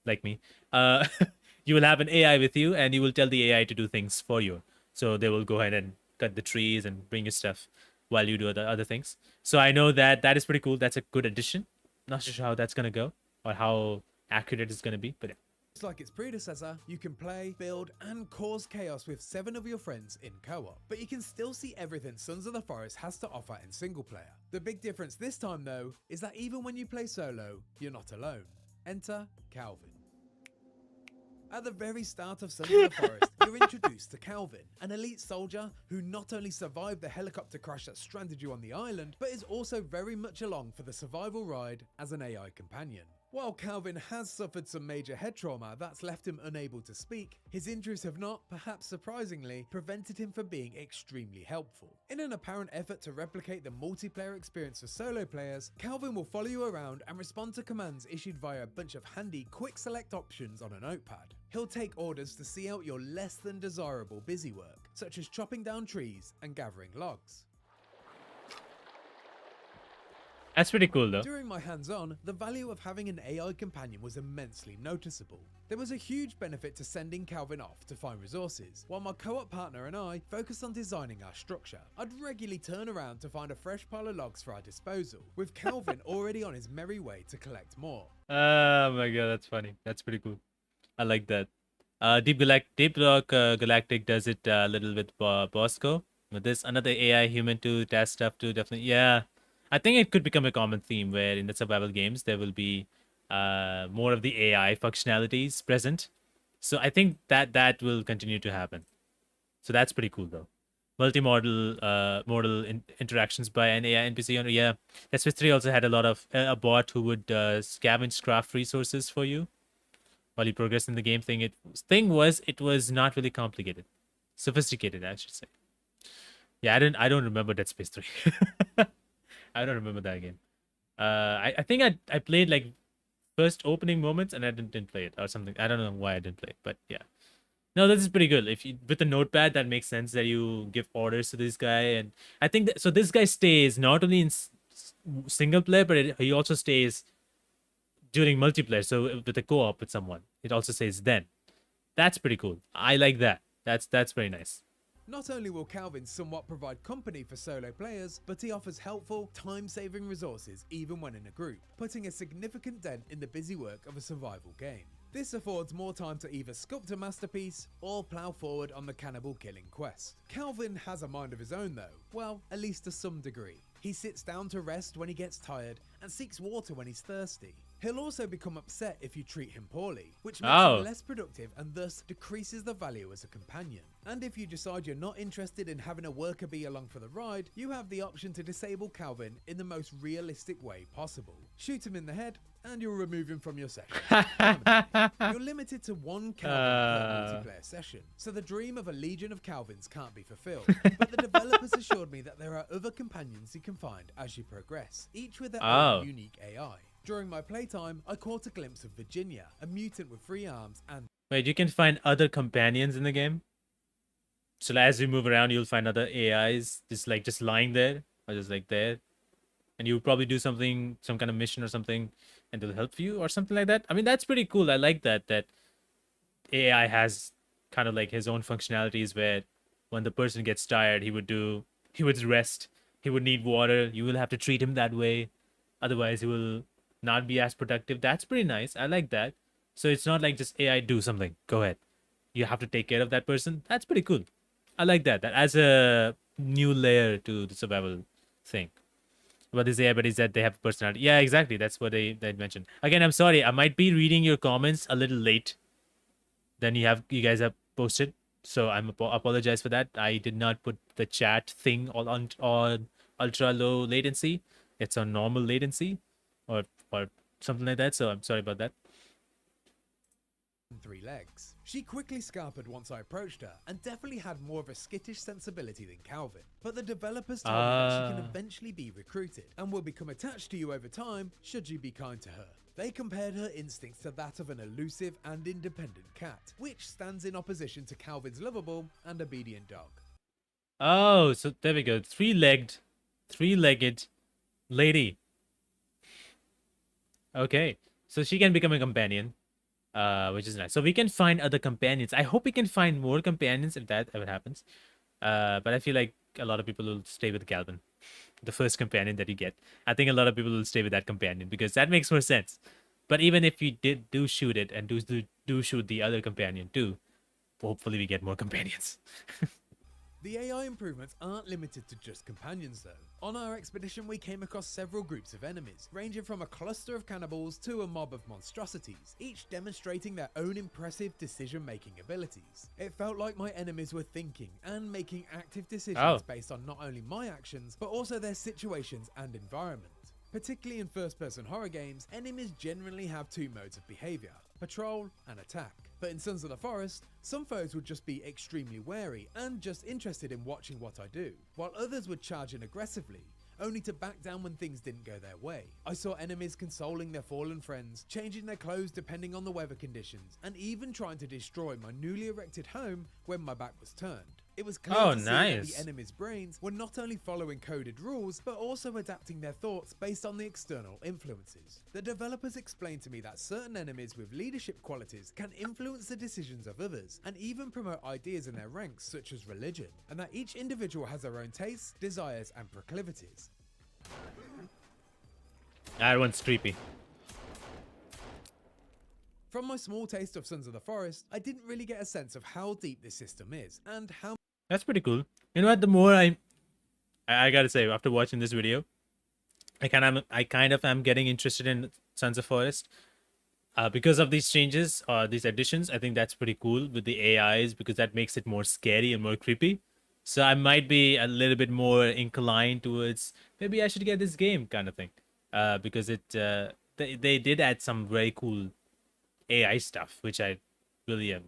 like me, you will have an AI with you and you will tell the AI to do things for you. So they will go ahead and cut the trees and bring you stuff while you do the other things. So I know that is pretty cool. That's a good addition. Not sure how that's going to go or how accurate it's going to be, but yeah. Just like its predecessor, you can play, build, and cause chaos with 7 of your friends in co-op, but you can still see everything Sons of the Forest has to offer in single player. The big difference this time though, is that even when you play solo, you're not alone. Enter Calvin. At the very start of Sons of the Forest, you're introduced to Calvin, an elite soldier who not only survived the helicopter crash that stranded you on the island, but is also very much along for the survival ride as an AI companion. While Calvin has suffered some major head trauma that's left him unable to speak, his injuries have not, perhaps surprisingly, prevented him from being extremely helpful. In an apparent effort to replicate the multiplayer experience for solo players, Calvin will follow you around and respond to commands issued via a bunch of handy quick select options on a notepad. He'll take orders to see out your less than desirable busy work, such as chopping down trees and gathering logs. That's pretty cool though. During my hands-on, the value of having an AI companion was immensely noticeable. There was a huge benefit to sending Calvin off to find resources, while my co-op partner and I focused on designing our structure. I'd regularly turn around to find a fresh pile of logs for our disposal, with Calvin already on his merry way to collect more. Oh my god, that's funny. That's pretty cool. I like that. Deep Rock Galactic does it a little with Bosco. But there's another AI human too, task stuff too, definitely. Yeah. I think it could become a common theme where in the survival games there will be more of the AI functionalities present. So I think that will continue to happen. So that's pretty cool though. Multi-modal interactions by an AI NPC. Yeah, Dead Space 3 also had a lot of a bot who would scavenge craft resources for you while you progress in the game. It was not really complicated, sophisticated, I should say. Yeah, I don't remember Dead Space 3. I don't remember that game. I think I played like first opening moments and I didn't play it or something. I don't know why I didn't play it, but yeah. No, this is pretty good. If you with the notepad, that makes sense that you give orders to this guy, and I think that, so. This guy stays not only in single player, but he also stays during multiplayer. So with a co-op with someone, it also says then. That's pretty cool. I like that. That's very nice. Not only will Calvin somewhat provide company for solo players, but he offers helpful, time-saving resources even when in a group, putting a significant dent in the busy work of a survival game. This affords more time to either sculpt a masterpiece or plough forward on the cannibal killing quest. Calvin has a mind of his own though, well, at least to some degree. He sits down to rest when he gets tired and seeks water when he's thirsty. He'll also become upset if you treat him poorly, which makes him less productive and thus decreases the value as a companion. And if you decide you're not interested in having a worker bee along for the ride, you have the option to disable Calvin in the most realistic way possible. Shoot him in the head and you'll remove him from your session. You're limited to one Calvin per multiplayer session, so the dream of a legion of Calvins can't be fulfilled. But the developers assured me that there are other companions you can find as you progress, each with their own unique AI. During my playtime, I caught a glimpse of Virginia, a mutant with 3 arms and... Wait, you can find other companions in the game? So as you move around, you'll find other AIs just lying there, or just like there. And you'll probably do something, some kind of mission or something, and they'll help you or something like that. I mean, that's pretty cool. I like that AI has kind of like his own functionalities where when the person gets tired, he would rest, he would need water. You will have to treat him that way. Otherwise, he will not be as productive. That's pretty nice. I like that. So it's not like just AI do something, go ahead. You have to take care of that person. That's pretty cool. I like that. That adds a new layer to the survival thing. What is AI, but is that they have personality. Yeah, exactly. That's what they mentioned. Again, I'm sorry. I might be reading your comments a little late than you guys have posted. So I'm apologize for that. I did not put the chat thing on ultra low latency. It's on normal latency or something like that. So I'm sorry about that. 3 legs. She quickly scampered once I approached her and definitely had more of a skittish sensibility than Calvin. But the developers told me that she can eventually be recruited and will become attached to you over time should you be kind to her. They compared her instincts to that of an elusive and independent cat, which stands in opposition to Calvin's lovable and obedient dog. Oh, so there we go. Three-legged lady. Okay, so she can become a companion, which is nice. So we can find other companions. I hope we can find more companions if that ever happens. But I feel like a lot of people will stay with Calvin, the first companion that you get. I think a lot of people will stay with that companion because that makes more sense. But even if we do shoot it and do shoot the other companion too, hopefully we get more companions. The AI improvements aren't limited to just companions though. On our expedition we came across several groups of enemies, ranging from a cluster of cannibals to a mob of monstrosities, each demonstrating their own impressive decision-making abilities. It felt like my enemies were thinking and making active decisions based on not only my actions, but also their situations and environment. Particularly in first-person horror games, enemies generally have two modes of behaviour, patrol and attack. But in Sons of the Forest, some foes would just be extremely wary and just interested in watching what I do, while others would charge in aggressively, only to back down when things didn't go their way. I saw enemies consoling their fallen friends, changing their clothes depending on the weather conditions, and even trying to destroy my newly erected home when my back was turned. It was clear to see that the enemy's brains were not only following coded rules, but also adapting their thoughts based on the external influences. The developers explained to me that certain enemies with leadership qualities can influence the decisions of others, and even promote ideas in their ranks such as religion, and that each individual has their own tastes, desires, and proclivities. That one's creepy. From my small taste of Sons of the Forest, I didn't really get a sense of how deep this system is, and how That's pretty cool. You know what? The more I gotta say, after watching this video, I kind of am getting interested in Sons of Forest because of these changes or these additions. I think that's pretty cool with the AIs because that makes it more scary and more creepy. So I might be a little bit more inclined towards maybe I should get this game kind of thing because they did add some very cool AI stuff, which I really am.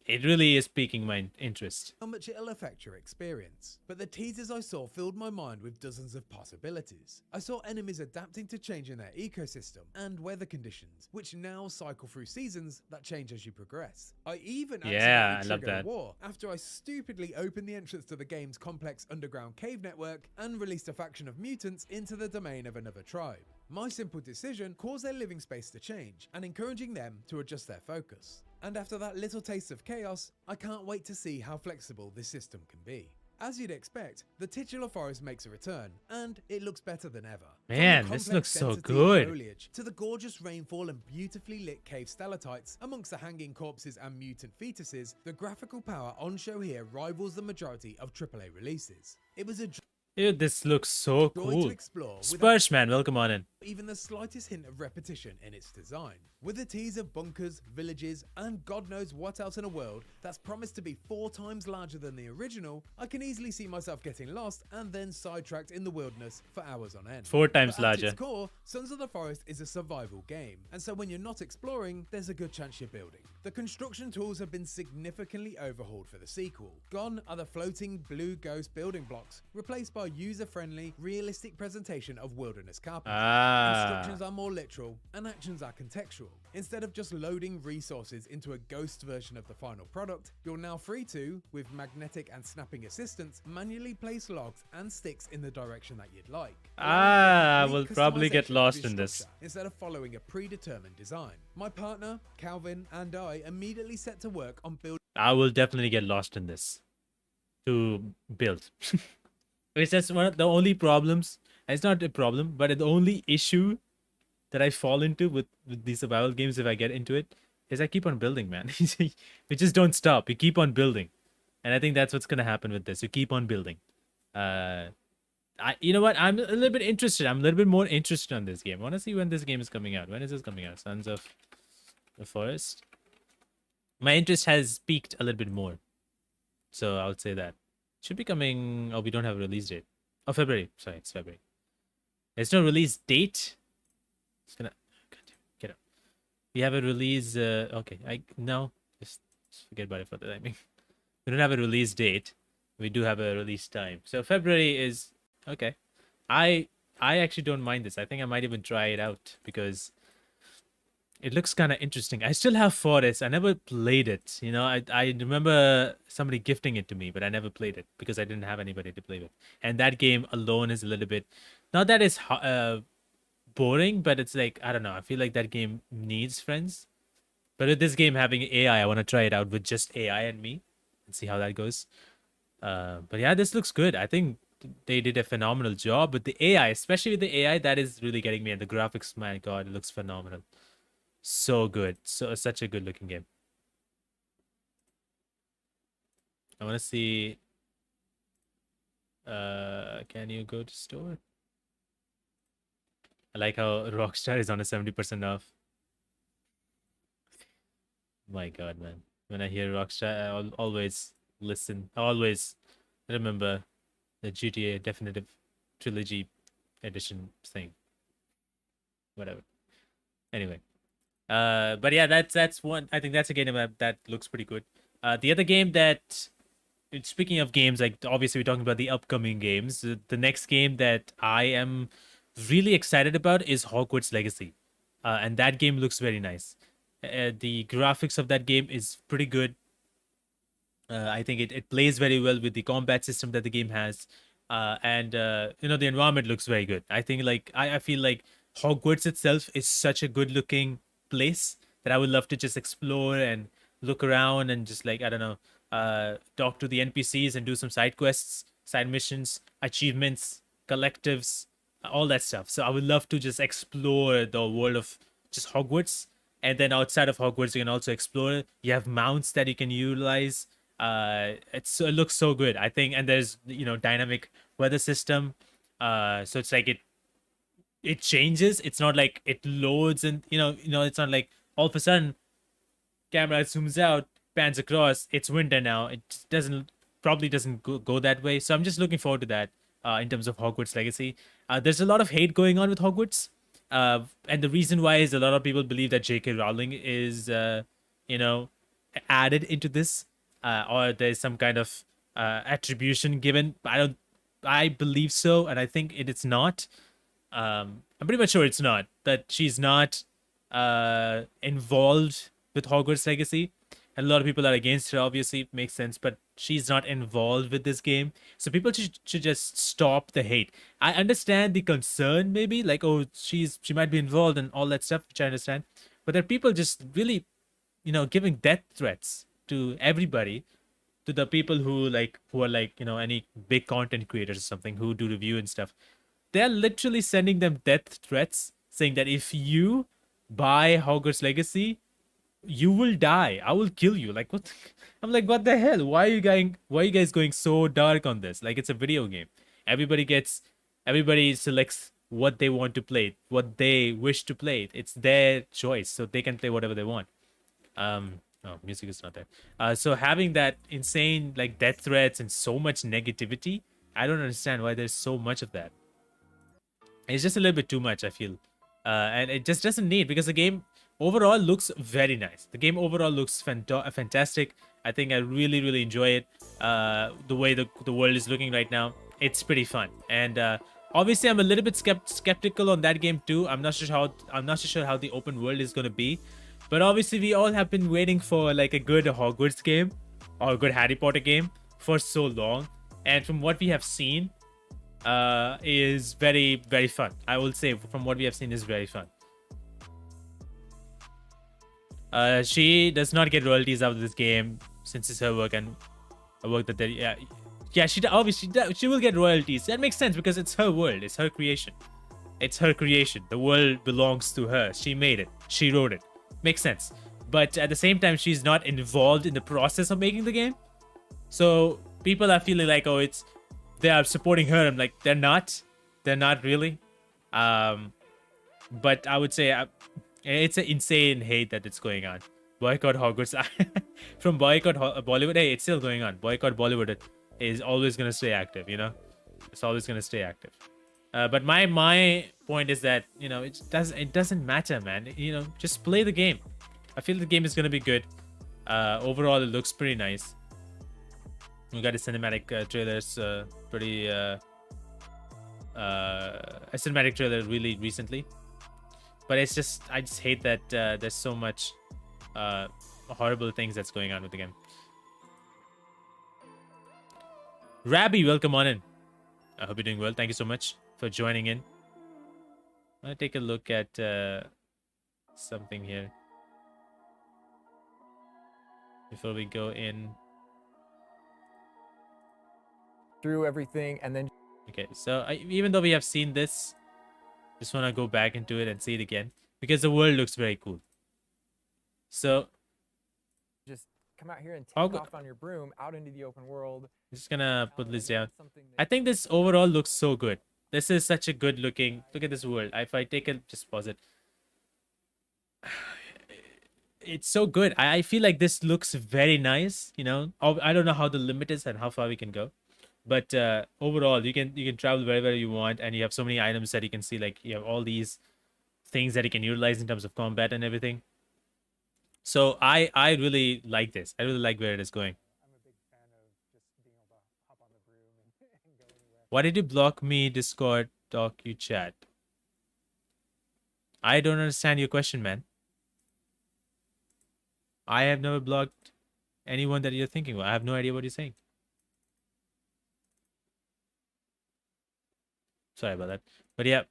It really is piquing my interest. How much it'll affect your experience. But the teasers I saw filled my mind with dozens of possibilities. I saw enemies adapting to changing their ecosystem and weather conditions, which now cycle through seasons that change as you progress. I even accidentally triggered a war after I stupidly opened the entrance to the game's complex underground cave network and released a faction of mutants into the domain of another tribe. My simple decision caused their living space to change and encouraging them to adjust their focus. And after that little taste of chaos, I can't wait to see how flexible this system can be. As you'd expect, the titular forest makes a return, and it looks better than ever. Man, this looks so good. Foliage, to the gorgeous rainfall and beautifully lit cave stalactites amongst the hanging corpses and mutant fetuses, the graphical power on show here rivals the majority of AAA releases. It was a Dude, this looks so cool. Spurge, man, welcome on in. Even the slightest hint of repetition in its design. With a tease of bunkers, villages, and God knows what else in a world that's promised to be 4 times larger than the original, I can easily see myself getting lost and then sidetracked in the wilderness for hours on end. 4 times but larger. At its core, Sons of the Forest is a survival game, and so when you're not exploring, there's a good chance you're building. The construction tools have been significantly overhauled for the sequel. Gone are the floating blue ghost building blocks, replaced by user-friendly, realistic presentation of wilderness carpentry. Instructions are more literal, and actions are contextual. Instead of just loading resources into a ghost version of the final product, you're now free to, with magnetic and snapping assistance, manually place logs and sticks in the direction that you'd like. I will probably get lost in this. Instead of following a predetermined design. My partner, Calvin, and I immediately set to work on building. I will definitely get lost in this to build. It's just one of the only problems. It's not a problem, but the only issue that I fall into with these survival games if I get into it is I keep on building, man. We just don't stop. We keep on building. And I think that's what's going to happen with this. You keep on building. You know what? I'm a little bit interested. I'm a little bit more interested on this game. I want to see when this game is coming out. When is this coming out? Sons of the Forest. My interest has peaked a little bit more. So I would say that. Should be coming. Oh, we don't have a release date. Oh, February. Sorry, it's February. There's no release date. It's gonna get up. We have a release. Okay, no, just forget about it for the timing. We don't have a release date. We do have a release time. So February is okay. I actually don't mind this. I think I might even try it out because it looks kind of interesting. I still have Forest. I never played it. You know, I remember somebody gifting it to me, but I never played it because I didn't have anybody to play with. And that game alone is a little bit, not that it's boring, but it's like, I don't know. I feel like that game needs friends. But with this game having AI, I want to try it out with just AI and me and see how that goes. But yeah, this looks good. I think they did a phenomenal job with the AI, especially with the AI. That is really getting me. And the graphics, my God, it looks phenomenal. So good. Such a good looking game. I want to see Can you go to store? I like how Rockstar is on a 70% off. My God, man. When I hear Rockstar, always listen. I always remember the GTA Definitive Trilogy Edition thing. Whatever. Anyway. But yeah, that's one. I think that's a game that looks pretty good. The other game that, speaking of games, like obviously we're talking about the upcoming games. The next game that I am really excited about is Hogwarts Legacy, and that game looks very nice. The graphics of that game is pretty good. I think it plays very well with the combat system that the game has, and the environment looks very good. I think like I feel like Hogwarts itself is such a good looking place that I would love to just explore and look around and just like I don't know, talk to the NPCs and do some side quests, side missions, achievements, collectives, all that stuff. So I would love to just explore the world of just Hogwarts. And then outside of Hogwarts, you can also explore. You have mounts that you can utilize. It looks so good, I think. And there's dynamic weather system. So it's like it changes. It's not like it loads and it's not like all of a sudden camera zooms out, pans across. It's winter now. It just probably doesn't go that way. So I'm just looking forward to that. In terms of Hogwarts Legacy, there's a lot of hate going on with Hogwarts. And the reason why is a lot of people believe that J.K. Rowling is, added into this, or there's some kind of attribution given. I believe so, and I think it's not. I'm pretty much sure it's not. That she's not involved with Hogwarts Legacy. And a lot of people are against her, obviously, it makes sense, but she's not involved with this game. So people should just stop the hate. I understand the concern, maybe, like, oh, she might be involved and all that stuff, which I understand. But there are people just really, giving death threats to everybody, to the people who are like, any big content creators or something who do review and stuff. They're literally sending them death threats, saying that if you buy Hogwarts Legacy, you will die. I will kill you. Like what? I'm like, what the hell? Why are you guys going so dark on this? Like it's a video game. Everybody selects what they want to play, what they wish to play. It's their choice, so they can play whatever they want. Oh, music is not there. So having that insane like death threats and so much negativity, I don't understand why there's so much of that. It's just a little bit too much, I feel. And it just doesn't need, because the game overall looks very nice. The game overall looks fantastic. I think I really, really enjoy it. The way the world is looking right now, it's pretty fun. And obviously, I'm a little bit skeptical on that game too. I'm not sure how the open world is gonna be. But obviously, we all have been waiting for like a good Hogwarts game or a good Harry Potter game for so long. And from what we have seen, is very, very fun. I will say from what we have seen is very fun. She does not get royalties out of this game since it's her work and a work that they she will get royalties. That makes sense because it's her world, it's her creation. The world belongs to her. She made it, she wrote it. Makes sense. But at the same time, she's not involved in the process of making the game. So people are feeling like, oh, they are supporting her. I'm like, they're not really. But I would say it's an insane hate that it's going on. Boycott Hogwarts. From Boycott Bollywood, hey, it's still going on. Boycott Bollywood is always going to stay active, It's always going to stay active. But my point is that, it doesn't matter, man. Just play the game. I feel the game is going to be good. Overall, it looks pretty nice. We got a cinematic trailers a cinematic trailer really recently. But I just hate that there's so much horrible things that's going on with the game. Rabbi, welcome on in. I hope you're doing well. Thank you so much for joining in. I'm gonna take a look at something here before we go in. Through everything, and then okay, so even though we have seen this, just want to go back into it and see it again because the world looks very cool. So just come out here and I'll take go- off on your broom out into the open world. Just gonna put this down. Something I think this overall looks so good. This is such a good looking. Look at this world. If I take it, just pause it. It's so good. I feel like this looks very nice. You know, I don't know how the limit is and how far we can go, but overall, you can travel wherever you want, and you have so many items that you can see. Like you have all these things that you can utilize in terms of combat and everything. So I really like this. I really like where it is going. I'm a big fan of just being able to hop on the broom and go anywhere. Why did you block me, Discord, talk, you chat? I don't understand your question, man. I have never blocked anyone that you're thinking of. I have no idea what you're saying. Sorry about that. But yeah,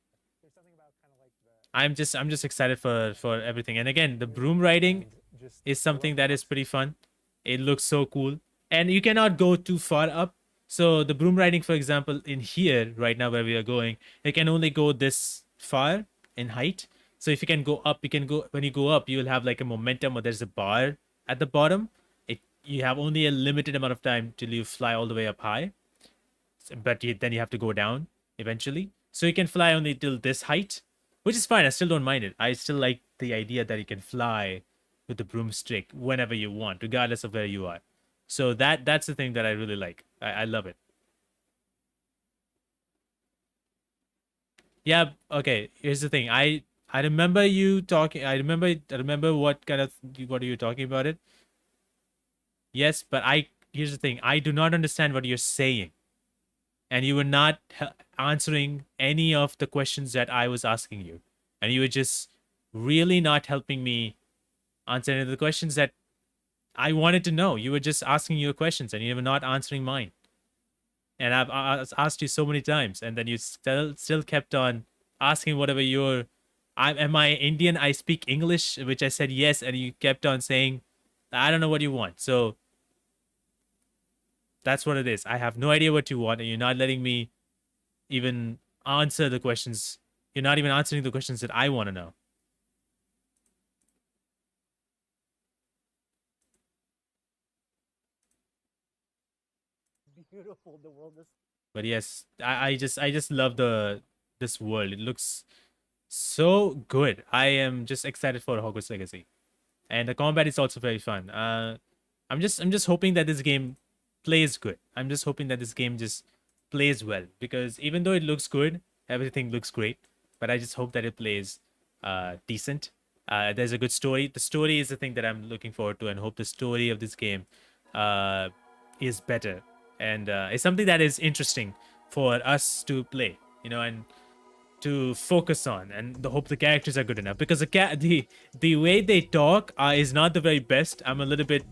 There's something about kind of like the I'm just excited for everything. And again, the broom riding just is something that is pretty fun. It looks so cool. And you cannot go too far up. So the broom riding, for example, in here right now where we are going, it can only go this far in height. So if you can go up, you can go, when you go up, you will have like a momentum or there's a bar at the bottom. You have only a limited amount of time till you fly all the way up high. But then you have to go down eventually. So you can fly only till this height, which is fine. I still don't mind it. I still like the idea that you can fly with the broomstick whenever you want, regardless of where you are. So that's the thing that I really like. I love it. Yeah, okay. Here's the thing. I remember you talking. I remember what are you talking about it? Yes, but here's the thing. I do not understand what you're saying. And you were not answering any of the questions that I was asking you. And you were just really not helping me answer any of the questions that I wanted to know. You were just asking your questions and you were not answering mine. And I've asked you so many times, and then you still kept on asking whatever am I Indian? I speak English, which I said yes, and you kept on saying, I don't know what you want. So that's what it is. I have no idea what you want, and you're not letting me even answer the questions. You're not even answering the questions that I want to know. beautiful the world is. But yes, I just love this world. It looks so good. I am just excited for Hogwarts Legacy, and the combat is also very fun. I'm just hoping that this game plays good. I'm just hoping that this game just plays well, because even though it looks good, everything looks great, but I just hope that it plays decent. There's a good story. The story is the thing that I'm looking forward to, and hope the story of this game is better, and it's something that is interesting for us to play, you know, and to focus on, and hope the characters are good enough, because the way they talk is not the very best. I'm a little bit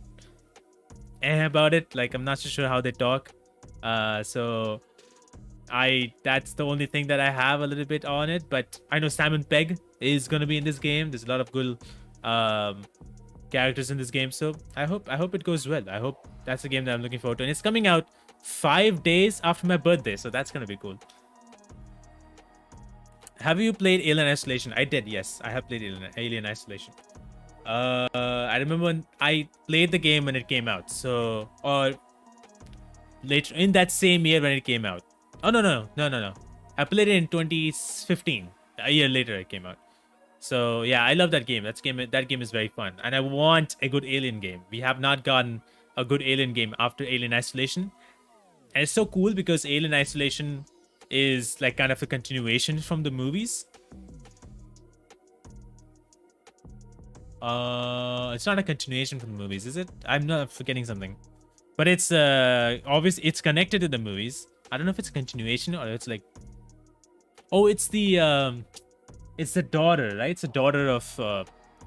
about it. Like, I'm not so sure how they talk. So that's the only thing that I have a little bit on it. But I know Simon Pegg is gonna be in this game. There's a lot of good characters in this game, so I hope it goes well. I hope that's the game that I'm looking forward to, and it's coming out 5 days after my birthday, so that's gonna be cool. Have you played Alien Isolation? I did, yes. I have played Alien Isolation. I remember when I played the game when it came out, so, or later in that same year when it came out. Oh, no. I played it in 2015. A year later it came out. So yeah, I love that game. That game is very fun, and I want a good Alien game. We have not gotten a good Alien game after Alien Isolation, and it's so cool because Alien Isolation is like kind of a continuation from the movies. It's not a continuation from the movies, is it? I'm not forgetting something, but it's obviously it's connected to the movies. I don't know if it's a continuation or it's like, oh, it's the daughter, right? It's the daughter of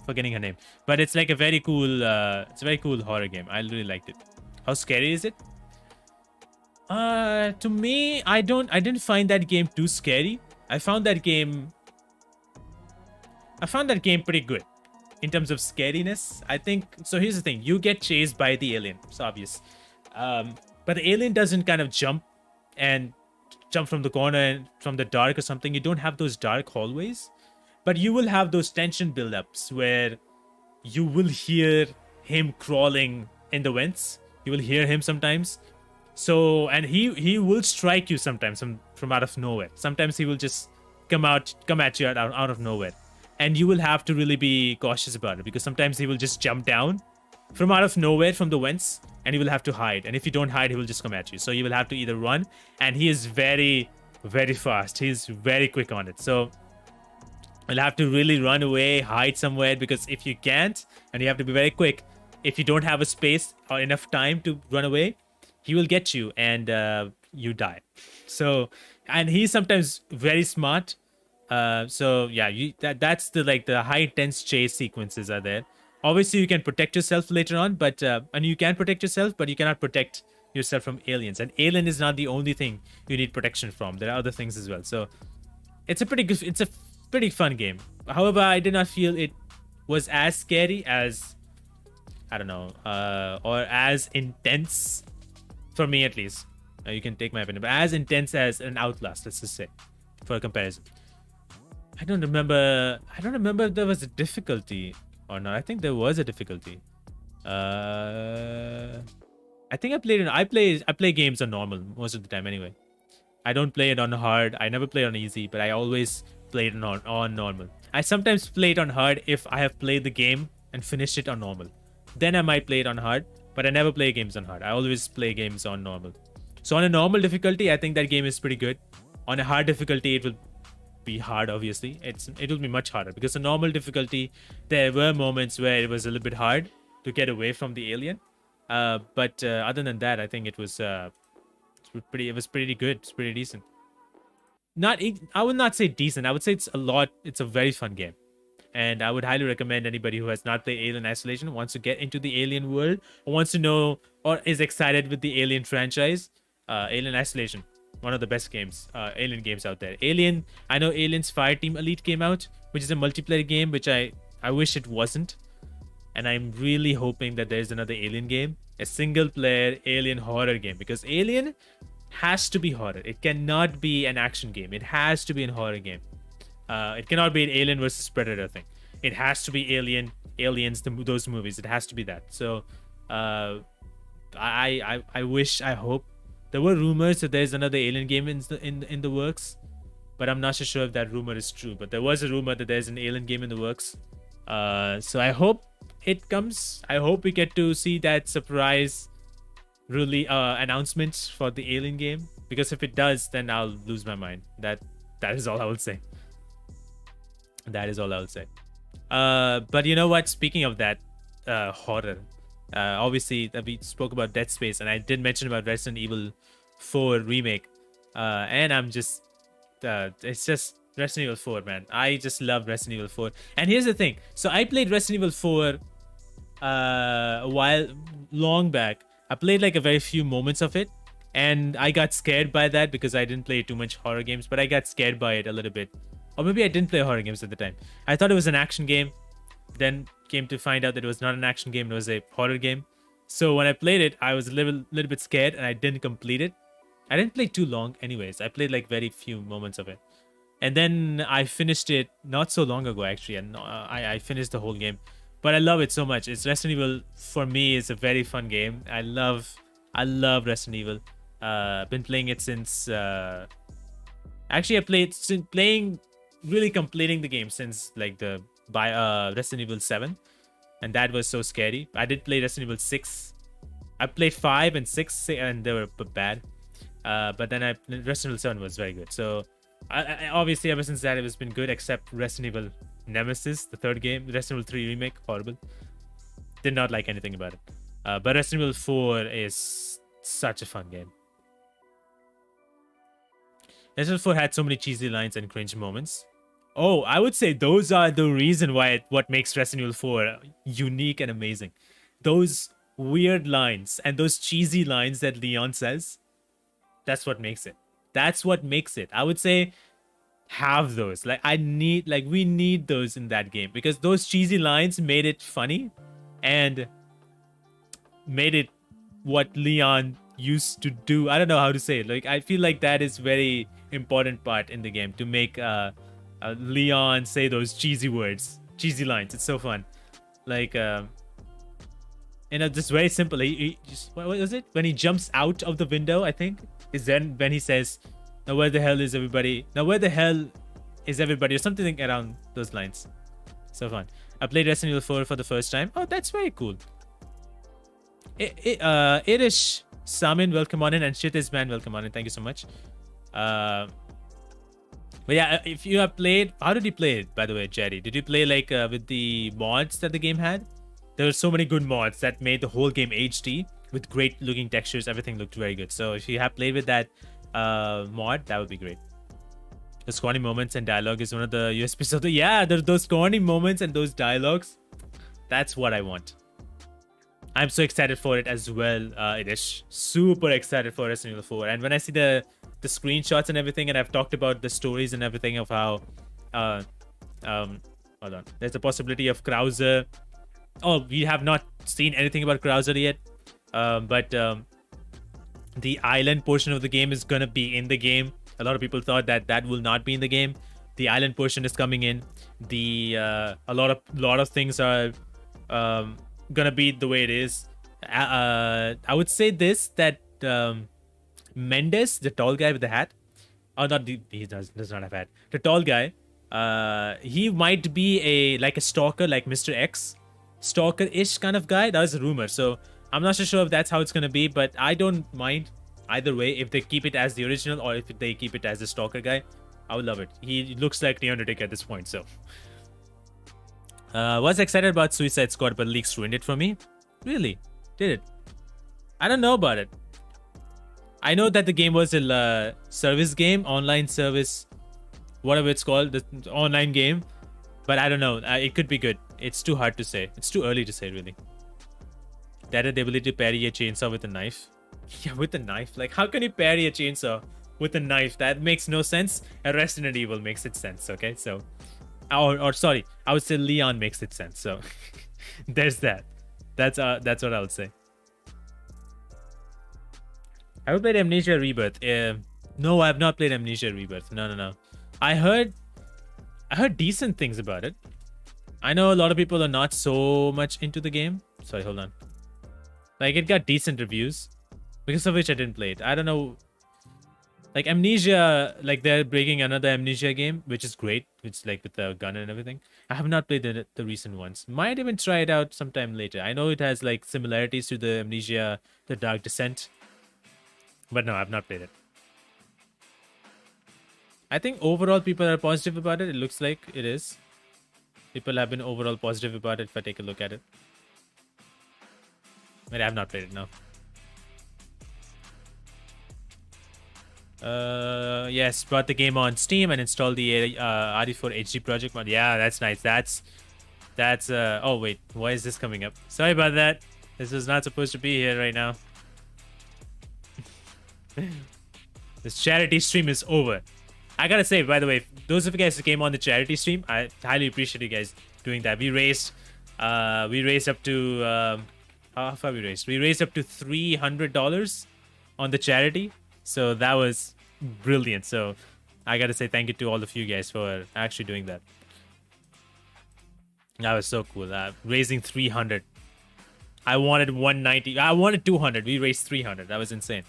forgetting her name, but it's like a very cool it's a very cool horror game. I really liked it. How scary is it? To me, I didn't find that game too scary. I found that game pretty good in terms of scariness. I think so. Here's the thing: you get chased by the alien. It's obvious, but the alien doesn't kind of jump from the corner and from the dark or something. You don't have those dark hallways, but you will have those tension buildups where you will hear him crawling in the vents. You will hear him sometimes. So, and he will strike you sometimes from out of nowhere. Sometimes he will just come at you out of nowhere, and you will have to really be cautious about it, because sometimes he will just jump down from out of nowhere from the vents, and you will have to hide. And if you don't hide, he will just come at you. So you will have to either run, and he is very, very fast. He's very quick on it. So you'll have to really run away, hide somewhere, because if you can't, and you have to be very quick, if you don't have a space or enough time to run away, he will get you, and you die. So, and he's sometimes very smart. So yeah, that's the high intense chase sequences are there. Obviously, you can protect yourself later on, but and you can protect yourself, but you cannot protect yourself from aliens. And alien is not the only thing you need protection from. There are other things as well. So it's a pretty fun game. However, I did not feel it was as scary as, I don't know, or as intense, for me at least. You can take my opinion, but as intense as an Outlast, let's just say, for a comparison. I don't remember if there was a difficulty or not. I think there was a difficulty. I think I play games on normal most of the time anyway. I don't play it on hard. I never play it on easy, but I always play it on normal. I sometimes play it on hard if I have played the game and finished it on normal. Then I might play it on hard, but I never play games on hard. I always play games on normal. So on a normal difficulty, I think that game is pretty good. On a hard difficulty, it will be hard, obviously. It will be much harder, because the normal difficulty, there were moments where it was a little bit hard to get away from the alien. But other than that, I think it was pretty good. It's pretty decent. I would not say decent. I would say it's a very fun game. And I would highly recommend anybody who has not played Alien Isolation, wants to get into the Alien world, or wants to know or is excited with the Alien franchise. Alien Isolation, one of the best games, Alien games out there. I know Aliens Fireteam Elite came out, which is a multiplayer game, which I wish it wasn't. And I'm really hoping that there's another Alien game, a single player Alien horror game, because Alien has to be horror. It cannot be an action game. It has to be a horror game. It cannot be an Alien versus Predator thing. It has to be Aliens, those movies. It has to be that. So, I hope. There were rumors that there's another Alien game in the works, but I'm not so sure if that rumor is true. But there was a rumor that there's an Alien game in the works. So I hope it comes. I hope we get to see that surprise announcement for the Alien game. Because if it does, then I'll lose my mind. That is all I will say. That is all I will say. But you know what? Speaking of that, horror. Obviously, we spoke about Dead Space, and I did mention about Resident Evil 4 remake. And I'm just, it's just Resident Evil 4, man. I just love Resident Evil 4. And here's the thing. So I played Resident Evil 4 long back. I played like a very few moments of it, and I got scared by that because I didn't play too much horror games, but I got scared by it a little bit. Or maybe I didn't play horror games at the time. I thought it was an action game. Then came to find out that it was not an action game, it was a horror game. So when I played it, I was a little bit scared, and I didn't complete it. I didn't play too long anyways. I played like very few moments of it. And then I finished it not so long ago, actually, and I finished the whole game. But I love it so much. It's Resident Evil, for me, is a very fun game. I love Resident Evil. Been playing it since actually I played really completing the game since like the Resident Evil 7, and that was so scary. I did play Resident Evil 6. I played 5 and 6, and they were bad. But then Resident Evil 7 was very good. So I obviously ever since that it has been good, except Resident Evil Nemesis, the third game, Resident Evil 3 remake, horrible. Did not like anything about it. But Resident Evil 4 is such a fun game. Resident Evil 4 had so many cheesy lines and cringe moments. Oh, I would say those are the reason what makes Resident Evil 4 unique and amazing. Those weird lines and those cheesy lines that Leon says, that's what makes it. That's what makes it. I would say have those. We need those in that game, because those cheesy lines made it funny and made it what Leon used to do. I don't know how to say it. Like, I feel like that is very important part in the game, to make Leon say those cheesy words, cheesy lines. It's so fun. Like just very simple. He just, what was it? When he jumps out of the window, I think, is then when he says, "Now where the hell is everybody? Now where the hell is everybody?" Or something around those lines. So fun. I played Resident Evil 4 for the first time. Oh, that's very cool. Irish Samin, welcome on in, and Shit is Man, welcome on in. Thank you so much. But yeah, if you have played, how did you play it, by the way, Jerry? Did you play like with the mods that the game had? There were so many good mods that made the whole game HD with great looking textures. Everything looked very good. So if you have played with that mod, that would be great. Those corny moments and dialogue is one of the USPs of the... Yeah, those corny moments and those dialogues. That's what I want. I'm so excited for it as well. It is super excited for Resident Evil 4. And when I see the screenshots and everything, and I've talked about the stories and everything of how... hold on. There's a possibility of Krauser. Oh, we have not seen anything about Krauser yet. But the island portion of the game is going to be in the game. A lot of people thought that will not be in the game. The island portion is coming in. A lot of things are gonna be the way it is. I would say this, that Mendes, the tall guy with the hat, he does not have hat. The tall guy, he might be like a stalker, like Mr. X, stalker-ish kind of guy. That was a rumor, so I'm not so sure if that's how it's gonna be, but I don't mind either way. If they keep it as the original or if they keep it as the stalker guy, I would love it. He looks like The Undertaker at this point, so. Was excited about Suicide Squad, but leaks ruined it for me. Really? Did it? I don't know about it. I know that the game was a service game, online service, whatever it's called, the online game. But I don't know. It could be good. It's too hard to say. It's too early to say, really. That had the ability to parry a chainsaw with a knife. Yeah, with a knife. Like, how can you parry a chainsaw with a knife? That makes no sense. And Resident Evil makes it sense, okay? So, or sorry, I would say Leon makes it sense. So, there's that. That's what I would say. I would play Amnesia Rebirth. No, I have not played Amnesia Rebirth. No. I heard decent things about it. I know a lot of people are not so much into the game. Sorry, hold on. Like, it got decent reviews, because of which I didn't play it. I don't know. Like, Amnesia, like, they're breaking another Amnesia game, which is great. It's like with the gun and everything. I have not played the recent ones. Might even try it out sometime later. I know it has, like, similarities to the Amnesia, the Dark Descent. But no, I've not played it. I think overall people are positive about it. It looks like it is. People have been overall positive about it if I take a look at it. But I have not played it, no. Yes, brought the game on Steam and installed the RE4 HD project mod. Yeah, that's nice. That's oh wait, why is this coming up? Sorry about that. This is not supposed to be here right now. This charity stream is over. I gotta say, by the way, those of you guys who came on the charity stream, I highly appreciate you guys doing that. We raised up to how far we raised? We raised up to $300 on the charity. So that was brilliant. So I gotta say thank you to all of you guys for actually doing that. That was so cool. Raising 300. I wanted 190. I wanted 200. We raised 300. That was insane.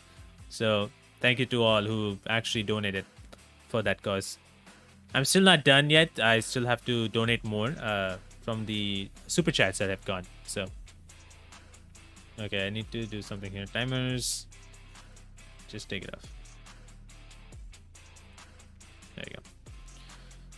So thank you to all who actually donated for that cause. I'm still not done yet. I still have to donate more from the super chats that have gone. So okay, I need to do something here. Timers. Just take it off. There you go.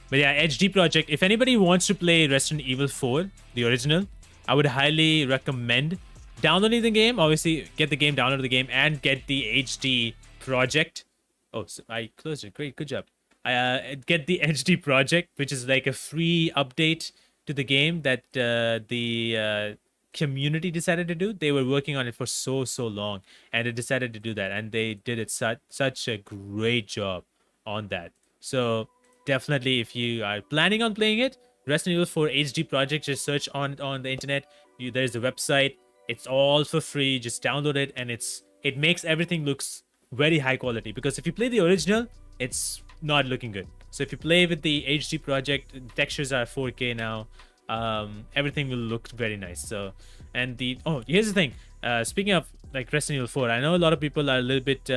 But yeah, HD Project. If anybody wants to play Resident Evil 4, the original, I would highly recommend downloading the game. Obviously, get the game, download the game, and get the HD Project. Oh, so I closed it. Great, good job. Get the HD Project, which is like a free update to the game that the community decided to do. They were working on it for so long, and they decided to do that, and they did it such a great job on that. So definitely, if you are planning on playing it, Resident Evil 4 HD Project, just search on the internet. There's a website. It's all for free. Just download it, and it makes everything looks very high quality, because if you play the original, it's not looking good. So if you play with the HD Project, the textures are 4K now. everything will look very nice. So, and here's the thing. Speaking of like Resident Evil 4, I know a lot of people are a little bit.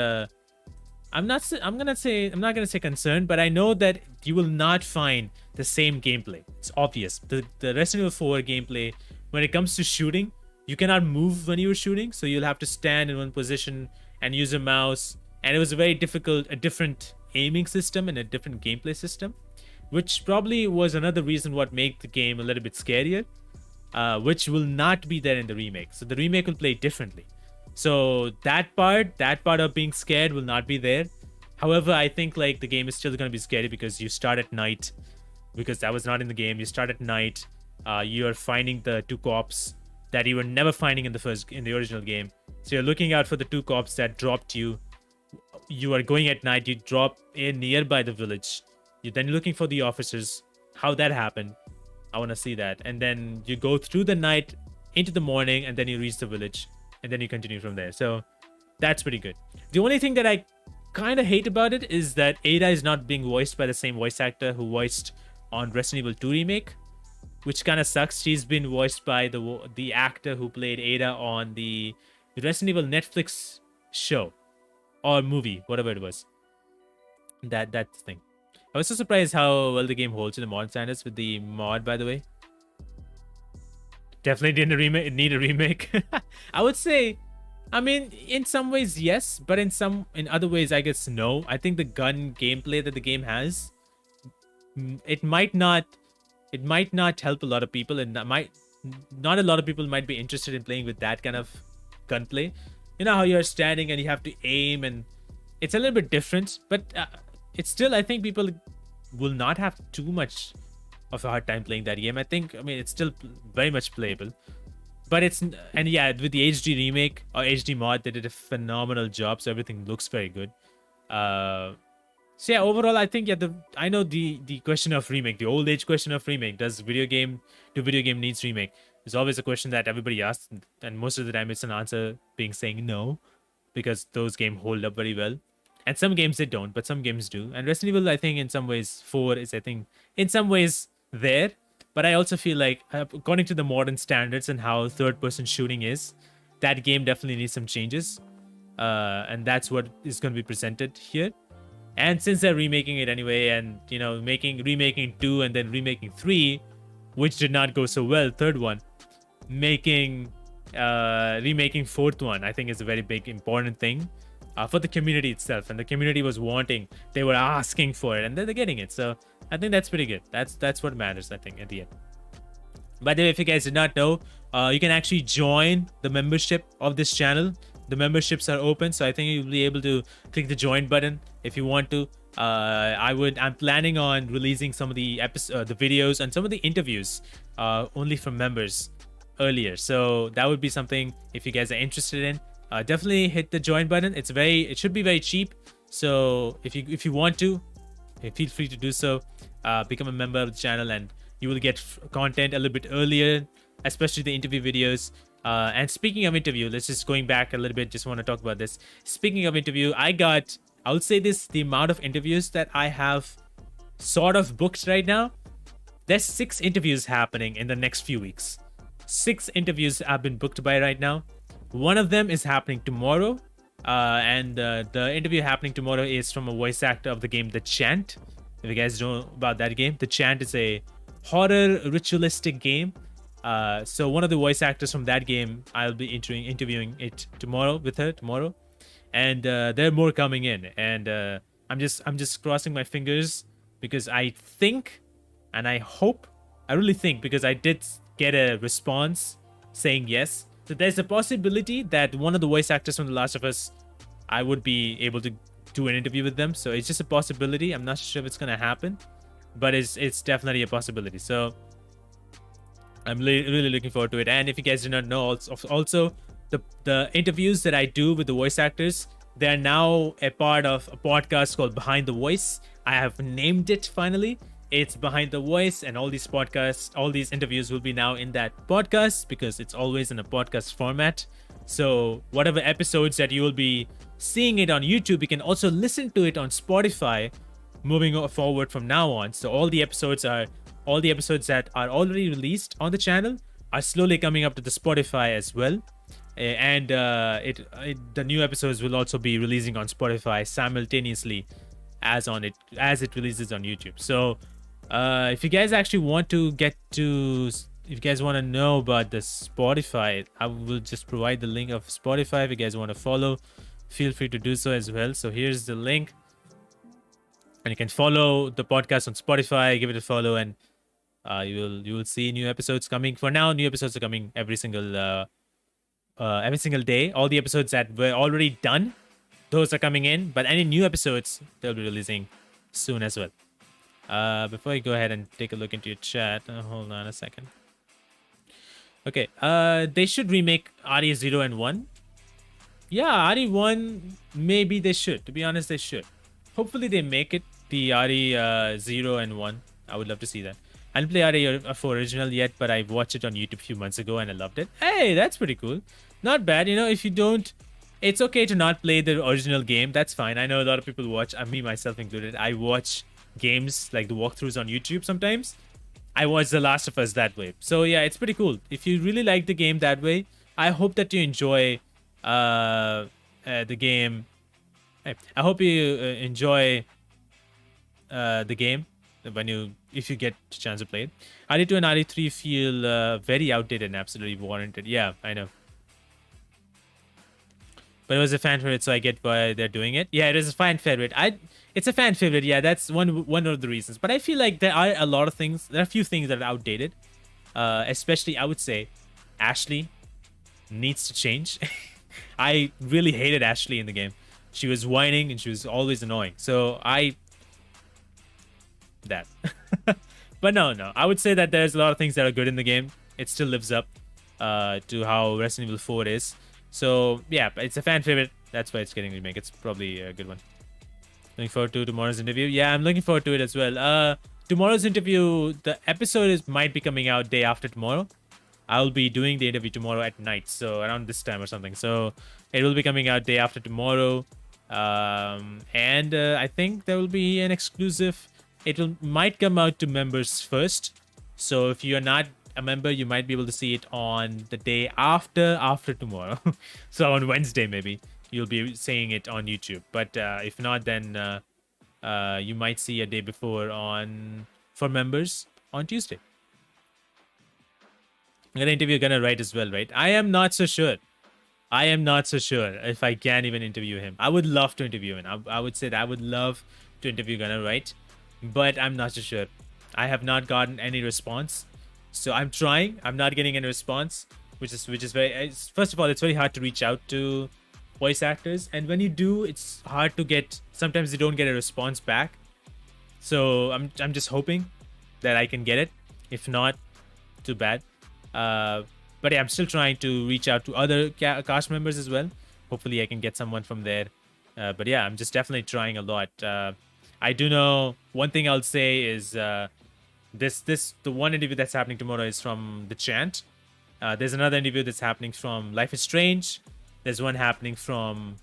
I'm not gonna say concerned, but I know that you will not find the same gameplay. It's obvious. The Resident Evil 4 gameplay, when it comes to shooting, you cannot move when you're shooting, so you'll have to stand in one position and use a mouse. And it was a different aiming system and a different gameplay system, which probably was another reason what made the game a little bit scarier, which will not be there in the remake. So the remake will play differently. So that part of being scared will not be there. However, I think like the game is still going to be scary because you start at night, because that was not in the game. You start at night. You are finding the two cops that you were never finding in the original game. So you're looking out for the two cops that dropped you. You are going at night. You drop in nearby the village. You're then looking for the officers. How that happened, I want to see that. And then you go through the night into the morning, and then you reach the village. And then you continue from there. So that's pretty good. The only thing that I kind of hate about it is that Ada is not being voiced by the same voice actor who voiced on Resident Evil 2 remake, which kind of sucks. She's been voiced by the actor who played Ada on the Resident Evil Netflix show or movie, whatever it was. That thing. I was so surprised how well the game holds in the modern standards with the mod, by the way. Definitely didn't need a remake. I would say, I mean, in some ways yes, but in other ways I guess no. I think the gun gameplay that the game has, it might not help a lot of people, and not a lot of people might be interested in playing with that kind of gunplay. You know how you're standing and you have to aim, and it's a little bit different, but it's still, I think people will not have too much of a hard time playing that game. I mean, it's still very much playable, but and yeah, with the HD remake or HD mod, they did a phenomenal job, so everything looks very good. So yeah, overall, I think I know the question of remake, the old age question of remake, do video game needs remake? It's always a question that everybody asks, and most of the time it's an answer being saying no, because those games hold up very well. And some games they don't, but some games do. And Resident Evil, I think in some ways 4 is, I think in some ways there, but I also feel like according to the modern standards and how third-person shooting is, that game definitely needs some changes, and that's what is going to be presented here. And since they're remaking it anyway, and you know, remaking 2 and then remaking 3, which did not go so well, third one, remaking 4th one, I think is a very big important thing for the community itself. And the community was they were asking for it, and they're getting it. So I think that's pretty good. That's what matters, I think, at the end. By the way, if you guys did not know, you can actually join the membership of this channel. The memberships are open, so I think you'll be able to click the join button if you want to. I'm planning on releasing some of the the videos and some of the interviews only from members earlier. So that would be something, if you guys are interested in, definitely hit the join button. It should be very cheap. So if you want to, feel free to do so. Become a member of the channel, and you will get content a little bit earlier, especially the interview videos. And speaking of interview, let's just going back a little bit. Just want to talk about this. Speaking of interview, I would say the amount of interviews that I have sort of booked right now. There's 6 interviews happening in the next few weeks. 6 interviews have been booked by right now. One of them is happening tomorrow. And the interview happening tomorrow is from a voice actor of the game The Chant. If you guys know about that game, The Chant is a horror ritualistic game. So one of the voice actors from that game, I'll be interviewing it tomorrow with her tomorrow. And there are more coming in, and I'm just crossing my fingers, because I think, and I hope, I really think, because I did get a response saying yes. So there's a possibility that one of the voice actors from The Last of Us, I would be able to do an interview with them. So it's just a possibility. I'm not sure if it's gonna happen, but it's definitely a possibility. So I'm really looking forward to it. And if you guys do not know, also the interviews that I do with the voice actors, they're now a part of a podcast called Behind the Voice. I have named it finally. It's Behind the Voice, and all these podcasts, all these interviews will be now in that podcast, because it's always in a podcast format. So whatever episodes that you will be seeing it on YouTube, you can also listen to it on Spotify moving forward from now on. So all the episodes are all the episodes that are already released on the channel are slowly coming up to the Spotify as well. And the new episodes will also be releasing on Spotify simultaneously as it releases on YouTube. So if you guys actually want to if you guys want to know about the Spotify, I will just provide the link of Spotify. If you guys want to follow, feel free to do so as well. So here's the link, and you can follow the podcast on Spotify. Give it a follow, and you will see new episodes coming. For now, new episodes are coming every single day. All the episodes that were already done, those are coming in. But any new episodes, they'll be releasing soon as well. Before I go ahead and take a look into your chat, hold on a second. Okay, they should remake RE 0 and 1. Yeah, RE 1, maybe they should. To be honest, they should. Hopefully they make it the RE 0 and 1. I would love to see that. I didn't play RE 4 original yet, but I watched it on YouTube a few months ago and I loved it. Hey, that's pretty cool. Not bad, you know, if you don't... It's okay to not play the original game. That's fine. I know a lot of people watch, me myself included. I watch games like the walkthroughs on YouTube sometimes. I watch The Last of Us that way. So yeah, it's pretty cool. If you really like the game that way, I hope that you enjoy the game. I hope you enjoy the game if you get a chance to play it. RE2 and RE3 feel very outdated and absolutely warranted. Yeah, I know. But it was a fan favorite, so I get why they're doing it. Yeah, it is a fan favorite. It's a fan favorite. Yeah, that's one of the reasons. But I feel like there are a lot of things. There are a few things that are outdated. Especially, I would say, Ashley needs to change. I really hated Ashley in the game. She was whining and she was always annoying. So But no. I would say that there's a lot of things that are good in the game. It still lives up to how Resident Evil 4 is. So yeah, it's a fan favorite. That's why it's getting remake. It's probably a good one. Looking forward to tomorrow's interview. Yeah, I'm looking forward to it as well. Tomorrow's interview, the episode might be coming out day after tomorrow. I'll be doing the interview tomorrow at night, so around this time or something. So it will be coming out day after tomorrow. And I think there will be an exclusive. Might come out to members first. So if you're not a member, you might be able to see it on the day after tomorrow. So on Wednesday maybe you'll be seeing it on YouTube. But if not, then you might see a day before for members on Tuesday. I'm gonna interview Gunnar Wright as well, right? I am not so sure if I can even interview him. I would love to interview him. I would say that I would love to interview Gunnar Wright, but I'm not so sure. I have not gotten any response. So I'm trying. I'm not getting any response, which is very. First of all, it's very hard to reach out to voice actors, and when you do, it's hard to get. Sometimes you don't get a response back. So I'm just hoping that I can get it. If not, too bad. But yeah, I'm still trying to reach out to other cast members as well. Hopefully, I can get someone from there. But yeah, I'm just definitely trying a lot. I do know one thing I'll say is. The one interview that's happening tomorrow is from The Chant. There's another interview that's happening from Life is Strange. There's one happening from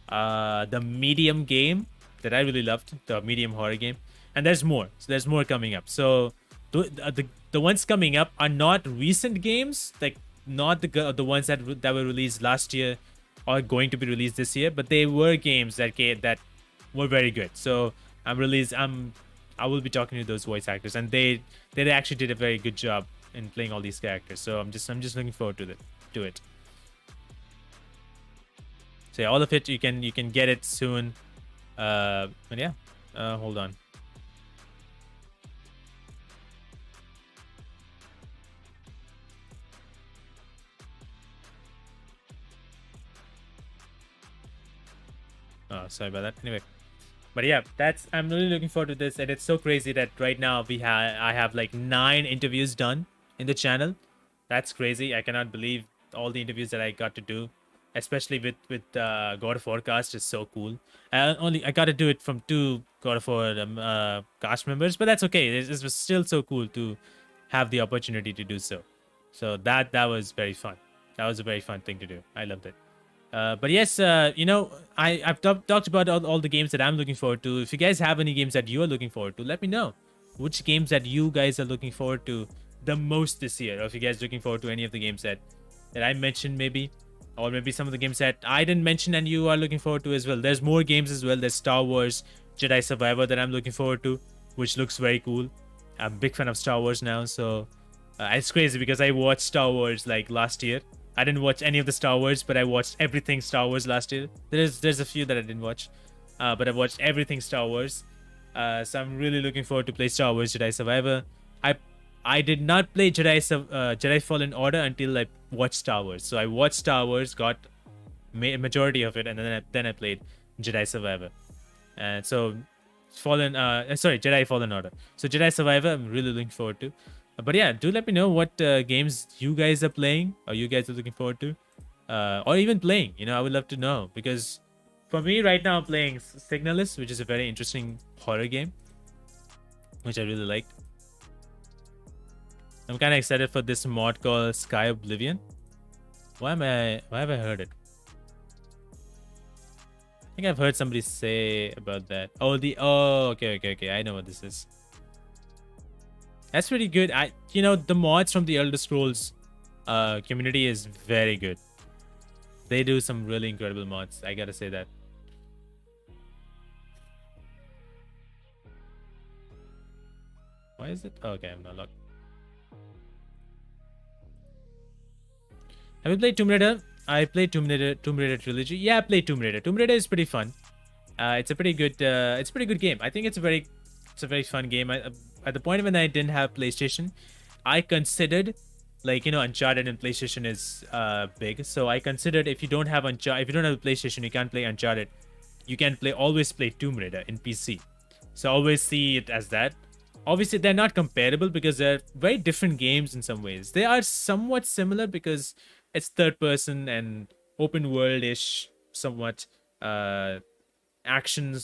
the Medium game that I really loved, the Medium horror game. And there's more. So there's more coming up. So the ones coming up are not recent games, like not the ones that were released last year or going to be released this year, but they were games that were very good. So I will be talking to those voice actors, and they actually did a very good job in playing all these characters. So I'm just looking forward to it. So yeah, all of it you can get it soon. But yeah, hold on. Oh, sorry about that. Anyway. But yeah, I'm really looking forward to this, and it's so crazy that right now I have like 9 interviews done in the channel. That's crazy. I cannot believe all the interviews that I got to do, especially with God of War cast is so cool. I got to do it from 2 God of War cast members, but that's okay. It was still so cool to have the opportunity to do so. So that was very fun. That was a very fun thing to do. I loved it. But yes, I've talked about all the games that I'm looking forward to. If you guys have any games that you are looking forward to, let me know. which games that you guys are looking forward to the most this year, or if you guys looking forward to any of the games that I mentioned, maybe, or maybe some of the games that I didn't mention and you are looking forward to as well. There's more games as well. There's Star Wars Jedi Survivor that I'm looking forward to, which looks very cool. I'm a big fan of Star Wars now, so it's crazy because I watched Star Wars like last year. I didn't watch any of the Star Wars, but I watched everything Star Wars last year. There's a few that I didn't watch, but I've watched everything Star Wars. So I'm really looking forward to play Star Wars Jedi Survivor. I did not play Jedi Fallen Order until I watched Star Wars. So I watched Star Wars, got majority of it, and then I played Jedi Survivor. And so Jedi Fallen Order. So Jedi Survivor, I'm really looking forward to. But yeah, do let me know what games you guys are playing, or you guys are looking forward to, or even playing. I would love to know, because for me right now I'm playing Signalis, which is a very interesting horror game, which I really liked. I'm kind of excited for this mod called Sky Oblivion. Why have I heard it? I think I've heard somebody say about that. Okay. I know what this is. That's pretty good. The mods from the Elder Scrolls community is very good. They do some really incredible mods. I gotta say that. Why is it? Okay, I'm not locked. Have you played Tomb Raider? I played Tomb Raider Trilogy. Yeah, I played Tomb Raider. Tomb Raider is pretty fun. It's a pretty good game. I think it's a very fun game. At the point when I didn't have PlayStation, I considered, Uncharted and PlayStation is big. So I considered if you don't have a PlayStation, you can't play Uncharted. You can always play Tomb Raider in PC. So I always see it as that. Obviously, they're not comparable because they're very different games in some ways. They are somewhat similar because it's third person and open world-ish, somewhat action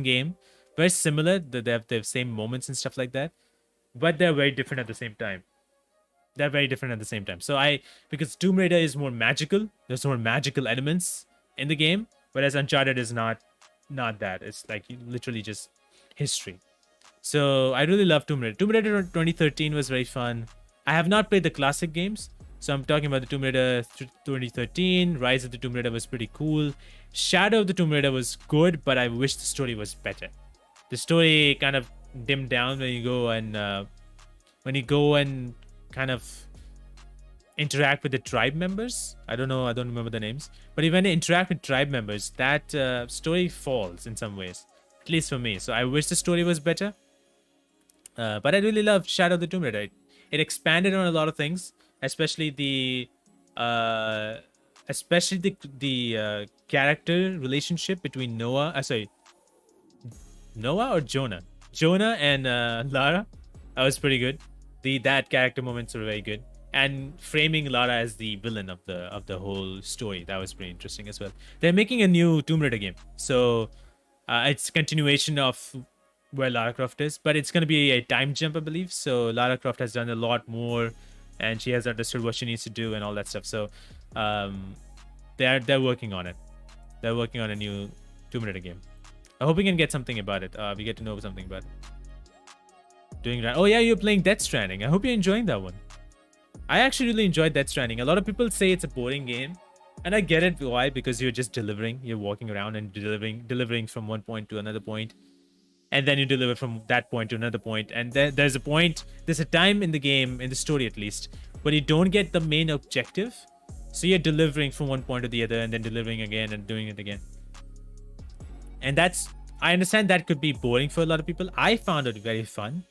game. Very similar. They have the same moments and stuff like that, but they're very different at the same time. So because Tomb Raider is more magical, there's more magical elements in the game, whereas Uncharted is not that. It's like literally just history. So I really love Tomb Raider. Tomb Raider 2013 was very fun. I have not played the classic games, so I'm talking about the Tomb Raider 2013. Rise of the Tomb Raider was pretty cool. Shadow of the Tomb Raider was good, but I wish the story was better. The story kind of dimmed down when you go and kind of interact with the tribe members. I don't remember the names, but when you interact with tribe members, that story falls in some ways, at least for me. So I wish the story was better. But I really love Shadow of the Tomb Raider. It expanded on a lot of things, especially the character relationship between Noah or Jonah and Lara. That was pretty good. That character moments were very good, and framing Lara as the villain of the whole story, that was pretty interesting as well. They're making a new Tomb Raider game, so it's a continuation of where Lara Croft is, but it's going to be a time jump, I believe. So Lara Croft has done a lot more, and she has understood what she needs to do and all that stuff. So they're working on it. They're working on a new Tomb Raider game. I hope we can get something about it. We get to know something about it. Doing that. Oh yeah, you're playing Death Stranding. I hope you're enjoying that one. I actually really enjoyed Death Stranding. A lot of people say it's a boring game, and I get it. Why? Because you're just delivering. You're walking around and delivering from one point to another point. And then you deliver from that point to another point. And then there's a time in the game, in the story at least, when you don't get the main objective. So you're delivering from one point to the other and then delivering again and doing it again. And I understand that could be boring for a lot of people. I found it very fun.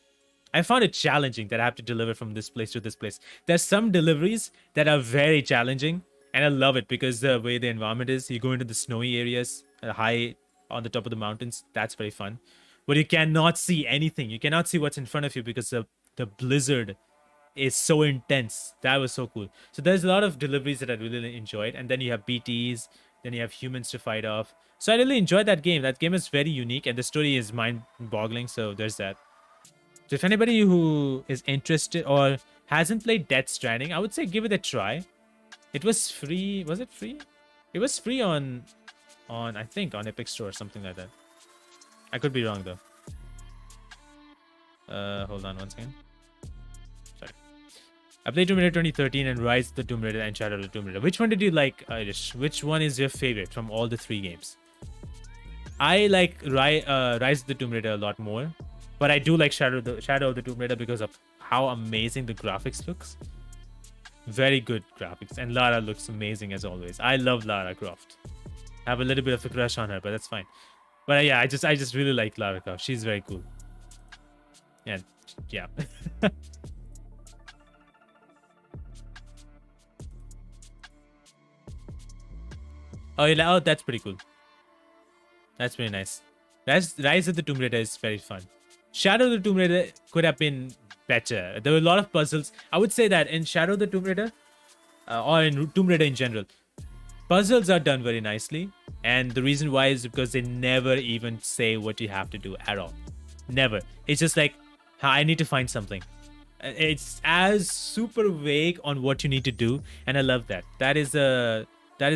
I found it challenging that I have to deliver from this place to this place. There's some deliveries that are very challenging, and I love it because the way the environment is. You go into the snowy areas, high on the top of the mountains. That's very fun. But you cannot see anything. You cannot see what's in front of you because the blizzard is so intense. That was so cool. So there's a lot of deliveries that I really enjoyed. And then you have BTs. Then you have humans to fight off. So I really enjoyed that game. That game is very unique. And the story is mind-boggling. So there's that. So if anybody who is interested or hasn't played Death Stranding, I would say give it a try. It was free. Was it free? It was free on I think on Epic Store or something like that. I could be wrong though. Hold on one second. Sorry. I played Tomb Raider 2013 and Rise of the Tomb Raider and Shadow of the Tomb Raider. Which one did you like, Irish? Which one is your favorite from all the 3 games? I like Rise of the Tomb Raider a lot more, but I do like Shadow of the Tomb Raider because of how amazing the graphics looks. Very good graphics, and Lara looks amazing as always. I love Lara Croft. I have a little bit of a crush on her, but that's fine. But yeah, I just really like Lara Croft. She's very cool. And yeah. Oh, that's pretty cool. That's pretty nice. Rise of the Tomb Raider is very fun. Shadow of the Tomb Raider could have been better. There were a lot of puzzles. I would say that in Shadow of the Tomb Raider, or in Tomb Raider in general, puzzles are done very nicely. And the reason why is because they never even say what you have to do at all. Never. It's just like, I need to find something. It's as super vague on what you need to do, and I love that. That is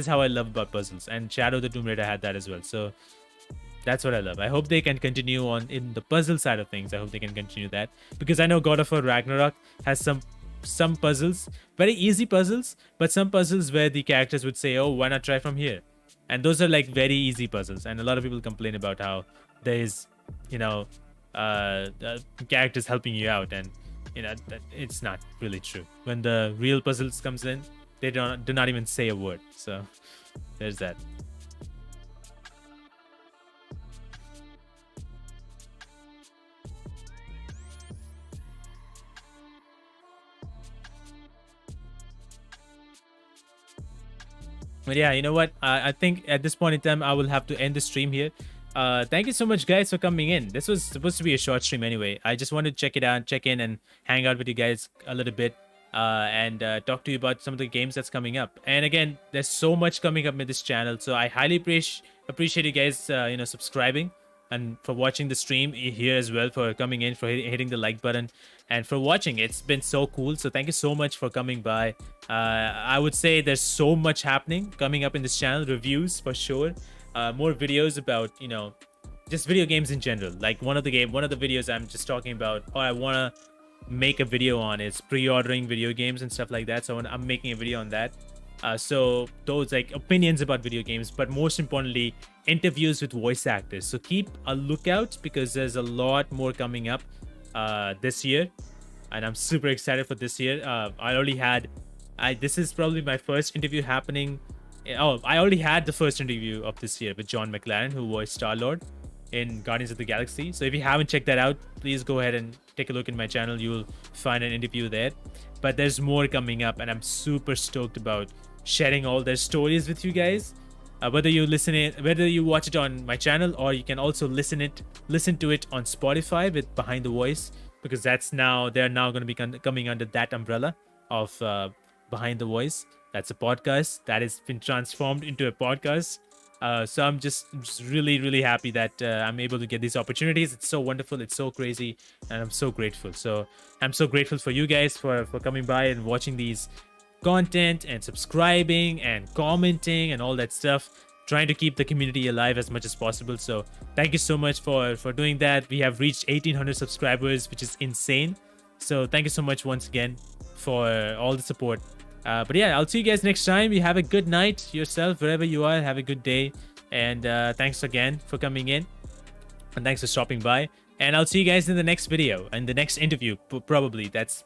how I love about puzzles, and Shadow of the Tomb Raider had that as well. So that's what I love. I hope they can continue on in the puzzle side of things. I hope they can continue that, because I know God of War Ragnarok has some puzzles, very easy puzzles, but some puzzles where the characters would say, oh, why not try from here? And those are like very easy puzzles, and a lot of people complain about how there is, characters helping you out, and that it's not really true. When the real puzzles comes in, they do not even say a word. So there's that. But yeah, you know what? I think at this point in time, I will have to end the stream here. Thank you so much, guys, for coming in. This was supposed to be a short stream anyway. I just wanted to check it out, check in, and hang out with you guys a little bit, and talk to you about some of the games that's coming up. And again, there's so much coming up in this channel, so I highly appreciate you guys, subscribing and for watching the stream here as well, for coming in, for hitting the like button, and for watching. It's been so cool. So thank you so much for coming by. I would say there's so much happening coming up in this channel. Reviews for sure. More videos about, just video games in general. Like one of the videos I'm just talking about, or I want to make a video on, is pre-ordering video games and stuff like that. So I'm making a video on that. So those like opinions about video games, but most importantly, interviews with voice actors. So keep a lookout, because there's a lot more coming up this year, and I'm super excited for this year. This is probably my first interview happening. I already had the first interview of this year with John McLaren, who voiced Star-Lord in Guardians of the Galaxy. So if you haven't checked that out, please go ahead and take a look in my channel. You'll find an interview there. But there's more coming up, and I'm super stoked about sharing all their stories with you guys. Whether you watch it on my channel, or you can also listen to it on Spotify with Behind the Voice, because they're now going to be coming under that umbrella of Behind the Voice. That's a podcast that has been transformed into a podcast. So I'm just really, really happy that I'm able to get these opportunities. It's so wonderful. It's so crazy. And I'm so grateful. So I'm so grateful for you guys for coming by and watching these content and subscribing and commenting and all that stuff. Trying to keep the community alive as much as possible. So thank you so much for doing that. We have reached 1,800 subscribers, which is insane. So thank you so much once again for all the support. But yeah, I'll see you guys next time. You have a good night yourself, wherever you are. Have a good day. And thanks again for coming in. And thanks for stopping by. And I'll see you guys in the next video and the next interview, probably. That's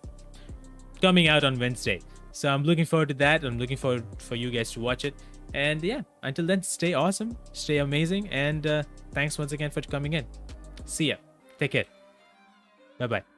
coming out on Wednesday. So I'm looking forward to that. I'm looking forward for you guys to watch it. And yeah, until then, stay awesome, stay amazing. And thanks once again for coming in. See ya. Take care. Bye-bye.